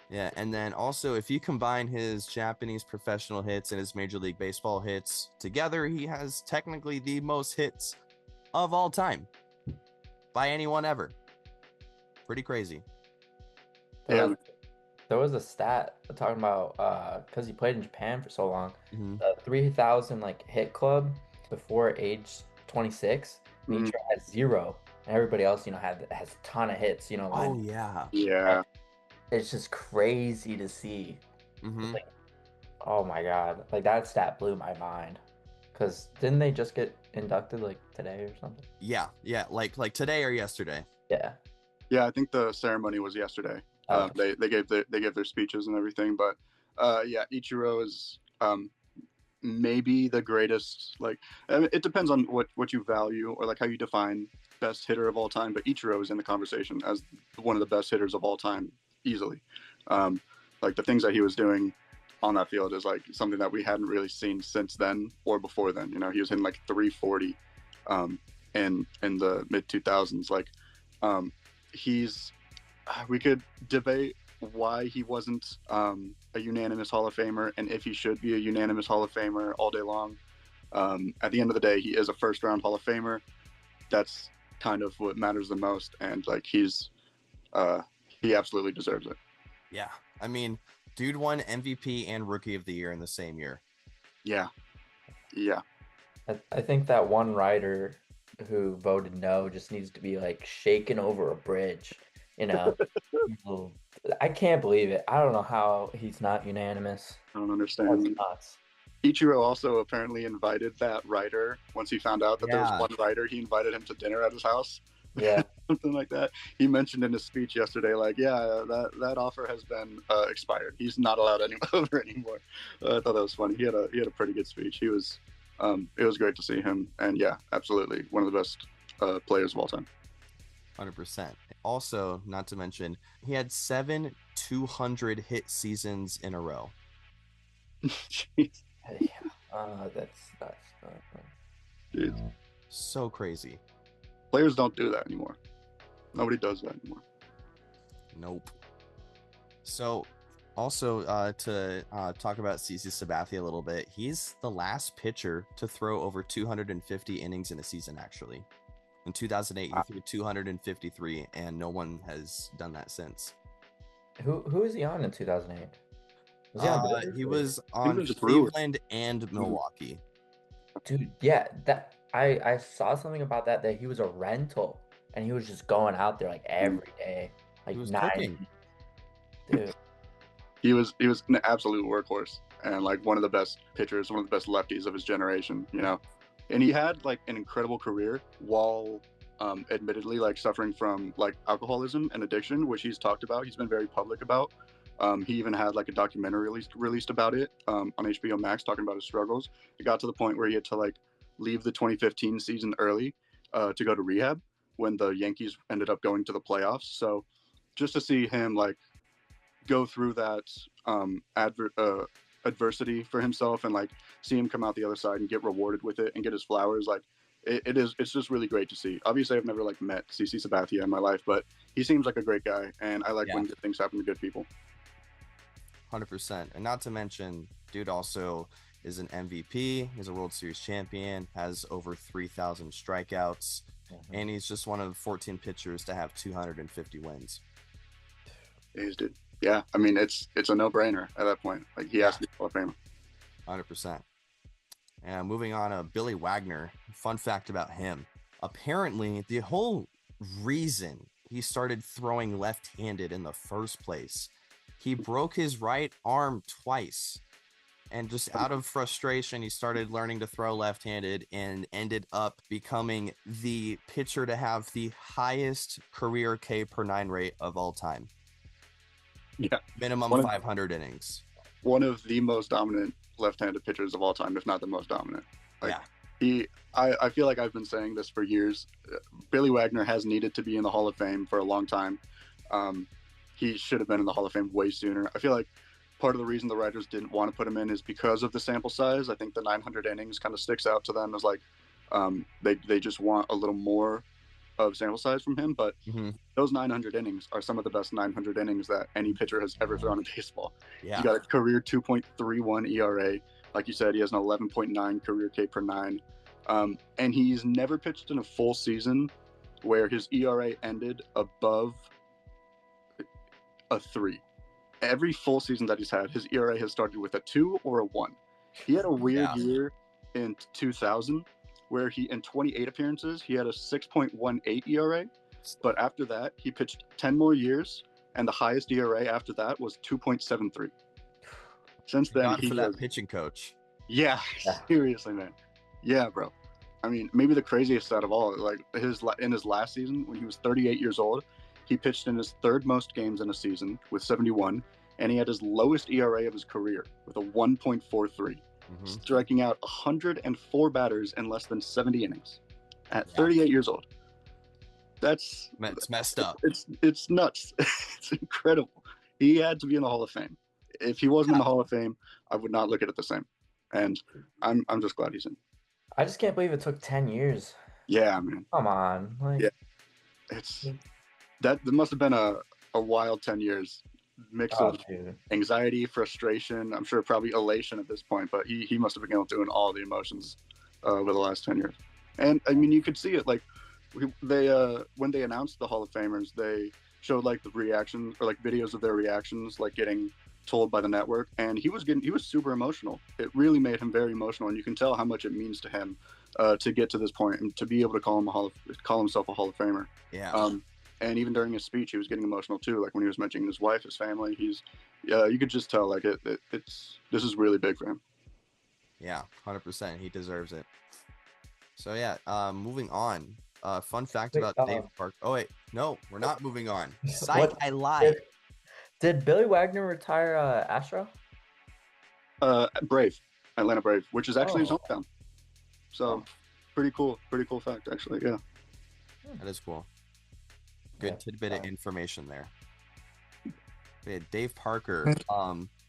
[SPEAKER 1] Yeah, and then also, if you combine his Japanese professional hits and his Major League Baseball hits together, he has technically the most hits of all time by anyone ever. Pretty crazy.
[SPEAKER 3] Yeah.
[SPEAKER 2] There was a stat talking about because he played in Japan for so long.
[SPEAKER 1] Mm-hmm.
[SPEAKER 2] The 3,000 like hit club before age 26. Ichiro has 0, and everybody else, has a ton of hits.
[SPEAKER 1] Oh yeah.
[SPEAKER 3] Yeah.
[SPEAKER 2] It's just crazy to see.
[SPEAKER 1] Mm-hmm.
[SPEAKER 2] Like, oh my god, like that stat blew my mind. Cause didn't they just get inducted like today or something?
[SPEAKER 1] Yeah, like today or yesterday.
[SPEAKER 2] Yeah.
[SPEAKER 3] Yeah, I think the ceremony was yesterday. They gave their speeches and everything, but yeah, Ichiro is maybe the greatest. Like, I mean, it depends on what you value or like how you define best hitter of all time. But Ichiro is in the conversation as one of the best hitters of all time, easily. Like the things that he was doing on that field is like something that we hadn't really seen since then or before then. He was hitting like 340 in the mid 2000s. Like we could debate why he wasn't a unanimous Hall of Famer and if he should be a unanimous Hall of Famer all day long. At the end of the day, he is a first round Hall of Famer. That's kind of what matters the most. And like he absolutely deserves it.
[SPEAKER 1] Yeah. I mean, dude won MVP and Rookie of the Year in the same year.
[SPEAKER 3] Yeah. Yeah.
[SPEAKER 2] I think that one writer who voted no just needs to be like shaken over a bridge. I can't believe it. I don't know how he's not unanimous.
[SPEAKER 3] I don't understand. Ichiro also apparently invited that writer once he found out that there was one writer. He invited him to dinner at his house.
[SPEAKER 2] Yeah.
[SPEAKER 3] Something like that. He mentioned in his speech yesterday, like, yeah, that offer has been expired. He's not allowed over anymore. I thought that was funny. He had a pretty good speech. He was, it was great to see him. And yeah, absolutely one of the best players of all time.
[SPEAKER 1] 100%. Also, not to mention, he had 7 200 hit seasons in a row.
[SPEAKER 3] Jeez.
[SPEAKER 2] That's
[SPEAKER 3] Jeez.
[SPEAKER 1] So crazy.
[SPEAKER 3] Players don't do that anymore. Nobody does that anymore.
[SPEAKER 1] Nope. So, also to talk about CC Sabathia a little bit, he's the last pitcher to throw over 250 innings in a season, actually. In 2008, he threw 253, and no one has done that since.
[SPEAKER 2] Who was he on in 2008? Was he on
[SPEAKER 1] he was on Cleveland and Milwaukee.
[SPEAKER 2] Dude, yeah, that I saw something about that he was a rental and he was just going out there like every day, like
[SPEAKER 1] He was
[SPEAKER 2] 9.
[SPEAKER 1] cooking.
[SPEAKER 2] Dude,
[SPEAKER 3] He was an absolute workhorse and like one of the best pitchers, one of the best lefties of his generation, you know. And he had like an incredible career while admittedly like suffering from like alcoholism and addiction, which he's talked about. He's been very public about. He even had like a documentary released about it on HBO Max, talking about his struggles. It got to the point where he had to like leave the 2015 season early to go to rehab when the Yankees ended up going to the playoffs. So just to see him like go through that adversity for himself and like see him come out the other side and get rewarded with it and get his flowers, like it's just really great to see. Obviously I've never like met CC Sabathia in my life, but he seems like a great guy, and I like when good things happen to good people.
[SPEAKER 1] 100%. And not to mention, dude also is an MVP. He's a World Series champion, has over 3,000 strikeouts, and he's just one of 14 pitchers to have 250 wins.
[SPEAKER 3] He's dude. Yeah, I mean it's a no-brainer at that point. Like he has to be Hall of Famer.
[SPEAKER 1] 100%. And moving on, Billy Wagner. Fun fact about him: apparently, the whole reason he started throwing left-handed in the first place, he broke his right arm twice, and just out of frustration, he started learning to throw left-handed and ended up becoming the pitcher to have the highest career K per 9 rate of all time.
[SPEAKER 3] Yeah,
[SPEAKER 1] minimum 500 innings.
[SPEAKER 3] One of the most dominant left-handed pitchers of all time, if not the most dominant. Like, I feel like I've been saying this for years. Billy Wagner has needed to be in the Hall of Fame for a long time. He should have been in the Hall of Fame way sooner. I feel like part of the reason the writers didn't want to put him in is because of the sample size. I think the 900 innings kind of sticks out to them as like they just want a little more of sample size from him, but those 900 innings are some of the best 900 innings that any pitcher has ever thrown in baseball. He's got a career 2.31 ERA. Like you said, he has an 11.9 career K per 9. And he's never pitched in a full season where his ERA ended above a 3. Every full season that he's had, his ERA has started with a 2 or a 1. He had a weird year in 2000 where he, in 28 appearances, he had a 6.18 ERA. But after that, he pitched 10 more years, and the highest ERA after that was 2.73. Since then,
[SPEAKER 1] he for that pitching coach.
[SPEAKER 3] Yeah, seriously, man. Yeah, bro. I mean, maybe the craziest stat of all, like in his last season, when he was 38 years old, he pitched in his third most games in a season with 71, and he had his lowest ERA of his career with a 1.43. Striking out 104 batters in less than 70 innings at 38 years old. It's
[SPEAKER 1] messed up.
[SPEAKER 3] It's nuts. It's incredible. He had to be in the Hall of Fame. If he wasn't in the Hall of Fame, I would not look at it the same. And I'm just glad he's in.
[SPEAKER 2] I just can't believe it took 10 years.
[SPEAKER 3] Yeah, man.
[SPEAKER 2] Come on. Like...
[SPEAKER 3] Yeah. That must have been a wild 10 years. Mix of anxiety, frustration, I'm sure probably elation at this point, but he must have been going through all the emotions over the last 10 years. And I mean, you could see it, like they when they announced the Hall of Famers, they showed like the reactions or like videos of their reactions, like getting told by the network, and he was super emotional. It really made him very emotional, and you can tell how much it means to him to get to this point and to be able to call himself a Hall of Famer. And even during his speech, he was getting emotional too. Like when he was mentioning his wife, his family, you could just tell like this is really big for him.
[SPEAKER 1] Yeah, 100%. He deserves it. So moving on. Fun fact about Dave Parker. Oh wait, no, we're not moving on. Psych, I lied.
[SPEAKER 2] Did Billy Wagner retire Astro?
[SPEAKER 3] Brave, Atlanta Brave, which is actually his hometown. So pretty cool fact actually. Yeah,
[SPEAKER 1] that is cool. Good tidbit of information there. Dave Parker,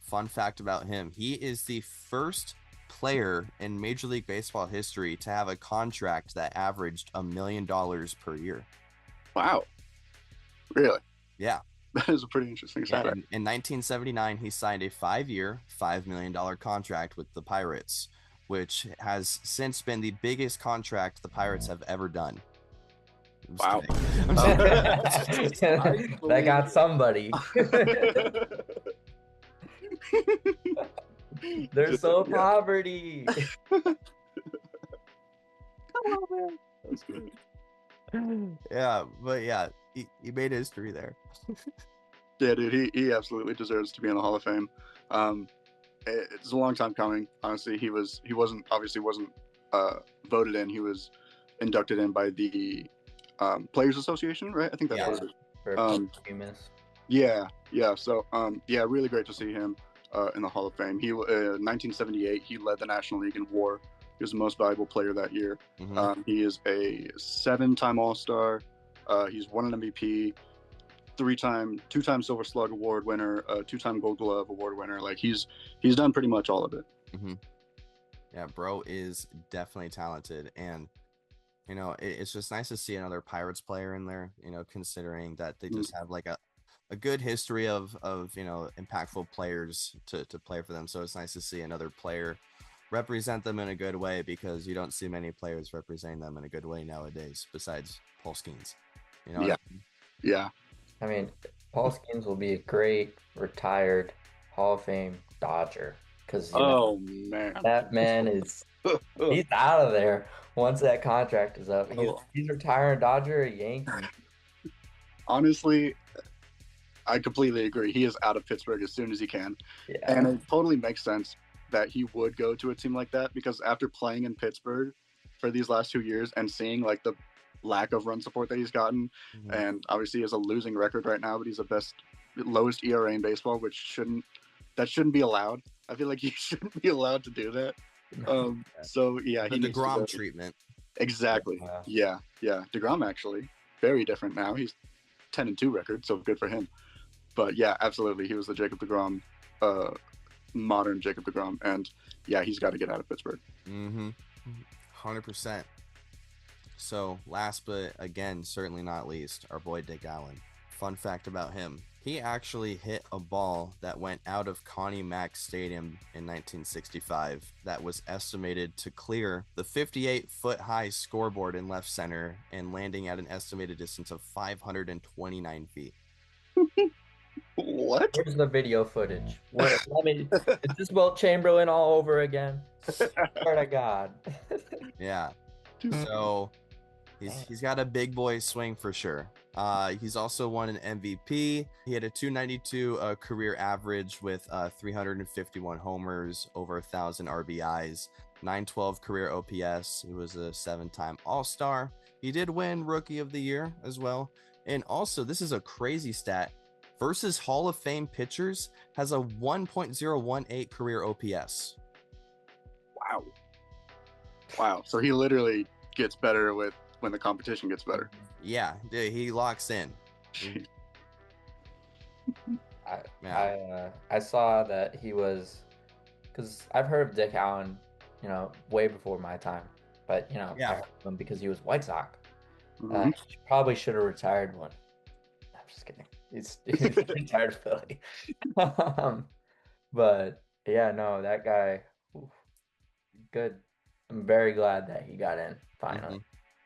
[SPEAKER 1] fun fact about him. He is the first player in Major League Baseball history to have a contract that averaged $1 million per year.
[SPEAKER 3] Wow. Really?
[SPEAKER 1] Yeah.
[SPEAKER 3] That is a pretty interesting stat.
[SPEAKER 1] In 1979, he signed a 5-year, $5 million contract with the Pirates, which has since been the biggest contract the Pirates have ever done.
[SPEAKER 3] Wow.
[SPEAKER 2] That got somebody. They're so poverty.
[SPEAKER 3] Come on, man. That's good.
[SPEAKER 1] Yeah, but yeah, he made history there.
[SPEAKER 3] Yeah, dude, he absolutely deserves to be in the Hall of Fame. It's a long time coming. Honestly, he wasn't voted in. He was inducted in by the Players Association, right? I think that's
[SPEAKER 2] Yeah.
[SPEAKER 3] what it is.
[SPEAKER 2] For posthumous.
[SPEAKER 3] Yeah. So yeah, really great to see him in the Hall of Fame. He 1978, he led the National League in WAR. He was the most valuable player that year. He is a 7-time All-Star. He's won an MVP, 2-time Silver Slug Award winner, 2-time Gold Glove Award winner. Like he's done pretty much all of it.
[SPEAKER 1] Yeah, bro is definitely talented, and you know it's just nice to see another Pirates player in there. You know, considering that they just have like a good history of you know impactful players to play for them. So it's nice to see another player represent them in a good way, because you don't see many players representing them in a good way nowadays besides Paul Skeens. You know?
[SPEAKER 3] Yeah.
[SPEAKER 2] I mean, Paul Skeens will be a great retired Hall of Fame Dodger, because
[SPEAKER 3] man,
[SPEAKER 2] that man is he's out of there once that contract is up. He's retiring Dodger, a Yankee.
[SPEAKER 3] Honestly, I completely agree. He is out of Pittsburgh as soon as he can.
[SPEAKER 2] Yeah.
[SPEAKER 3] And it totally makes sense that he would go to a team like that, because after playing in Pittsburgh for these last 2 years and seeing like the lack of run support that he's gotten, and obviously he has a losing record right now, but he's the lowest ERA in baseball, which shouldn't be allowed. I feel like he shouldn't be allowed to do that. So yeah,
[SPEAKER 1] the DeGrom treatment.
[SPEAKER 3] Exactly. Yeah. DeGrom actually very different now. He's 10-2 record, so good for him. But yeah, absolutely, he was the Jacob DeGrom, modern Jacob DeGrom, and yeah, he's got to get out of Pittsburgh.
[SPEAKER 1] 100%. So last but again certainly not least, our boy Dick Allen. Fun fact about him: he actually hit a ball that went out of Connie Mack Stadium in 1965 that was estimated to clear the 58-foot high scoreboard in left center and landing at an estimated distance of 529 feet.
[SPEAKER 3] What?
[SPEAKER 2] Where's the video footage? Is this Wilt Chamberlain all over again? Swear to God.
[SPEAKER 1] Yeah. So he's got a big boy swing for sure. He's also won an MVP. He had a 292 career average with 351 homers, over 1,000 RBIs, 912 career OPS. He was a 7-time All-Star. He did win Rookie of the Year as well. And also, this is a crazy stat: versus Hall of Fame pitchers has a 1.018 career OPS.
[SPEAKER 3] Wow. So he literally gets better when the competition gets better.
[SPEAKER 1] Yeah, dude, he locks in.
[SPEAKER 2] I saw that he was, because I've heard of Dick Allen, you know, way before my time, but you know, I heard of him because he was White Sox. He probably should have retired one. I'm just kidding. He's retired Philly. But yeah, no, that guy, good. I'm very glad that he got in finally.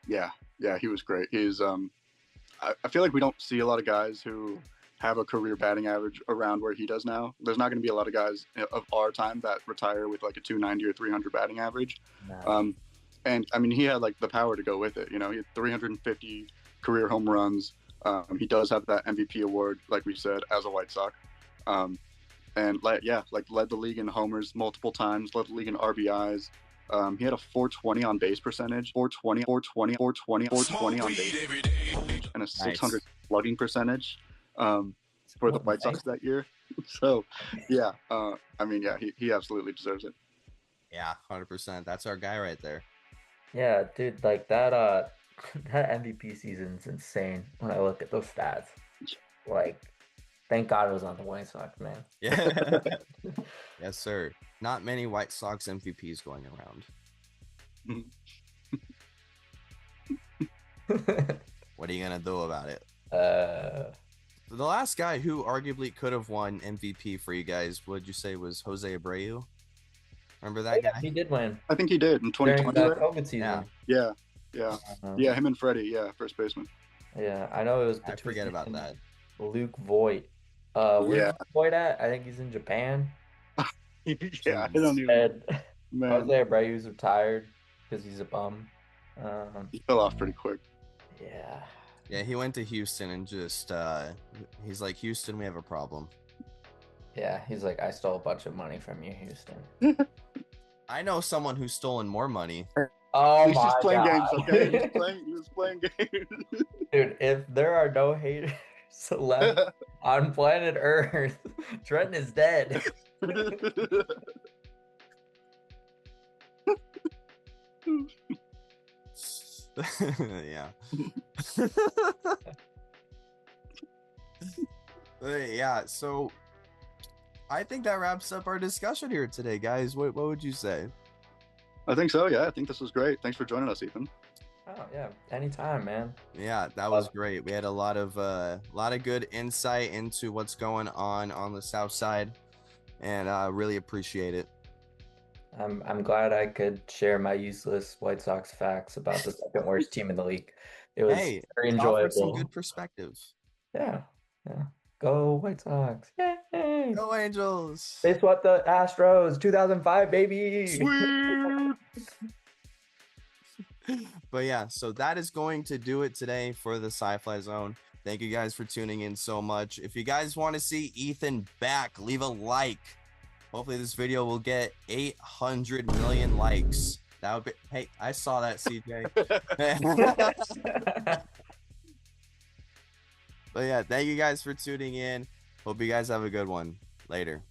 [SPEAKER 3] Yeah, he was great. He's I feel like we don't see a lot of guys who have a career batting average around where he does now. There's not going to be a lot of guys of our time that retire with like a 290 or 300 batting average. No. And I mean, he had like the power to go with it. You know, he had 350 career home runs. He does have that MVP award, like we said, as a White Sox. And led the league in homers multiple times, led the league in RBIs. He had a 420 on base percentage, 420 on base, and a 600 slugging percentage for the White Sox that year. So, yeah, I mean, yeah, he absolutely deserves it.
[SPEAKER 1] Yeah, 100%. That's our guy right there.
[SPEAKER 2] Yeah, dude, like that that MVP season's insane when I look at those stats. Like, thank God it was on the White Sox, man.
[SPEAKER 1] Yeah. Yes, sir. Not many White Sox MVPs going around. What are you gonna do about it? The last guy who arguably could have won MVP for you guys, what did you say was Jose Abreu? Remember that guy?
[SPEAKER 2] He did win.
[SPEAKER 3] I think he did in 2020.
[SPEAKER 2] During that COVID season.
[SPEAKER 3] Yeah. Him and Freddie. Yeah, first baseman.
[SPEAKER 2] Yeah, I know it was.
[SPEAKER 1] I forget about that.
[SPEAKER 2] Luke Voigt. Where's Luke Voigt at? I think he's in Japan.
[SPEAKER 3] Yeah, I don't even.
[SPEAKER 2] Jose Abreu's retired because he's a bum.
[SPEAKER 3] He fell off pretty quick.
[SPEAKER 2] Yeah.
[SPEAKER 1] Yeah, he went to Houston and just he's like, Houston, we have a problem.
[SPEAKER 2] Yeah, he's like, I stole a bunch of money from you, Houston.
[SPEAKER 1] I know someone who's stolen more money.
[SPEAKER 2] Oh
[SPEAKER 3] He's
[SPEAKER 2] my
[SPEAKER 3] just playing
[SPEAKER 2] God.
[SPEAKER 3] games, okay? He was playing games.
[SPEAKER 2] Dude, if there are no haters left on planet Earth, Trenton is dead.
[SPEAKER 1] Yeah. Yeah, so I think that wraps up our discussion here today, guys. What would you say?
[SPEAKER 3] I think so, yeah. I think this was great. Thanks for joining us, Ethan.
[SPEAKER 2] Oh yeah, anytime, man.
[SPEAKER 1] Yeah, that was great. We had a lot of good insight into what's going on the South Side, and I really appreciate it.
[SPEAKER 2] I'm glad I could share my useless White Sox facts about the second worst team in the league. It was
[SPEAKER 1] Hey,
[SPEAKER 2] very
[SPEAKER 1] it offered some
[SPEAKER 2] enjoyable.
[SPEAKER 1] good perspective.
[SPEAKER 2] Yeah. Go White Sox. Yay!
[SPEAKER 1] Go Angels!
[SPEAKER 2] They swept the Astros 2005, baby.
[SPEAKER 3] Sweet!
[SPEAKER 1] But yeah, so that is going to do it today for the Sci-Fly Zone. Thank you guys for tuning in so much. If you guys want to see Ethan back, leave a like. Hopefully this video will get 800 million likes. That would be, hey, I saw that, CJ. But yeah, thank you guys for tuning in. Hope you guys have a good one. Later.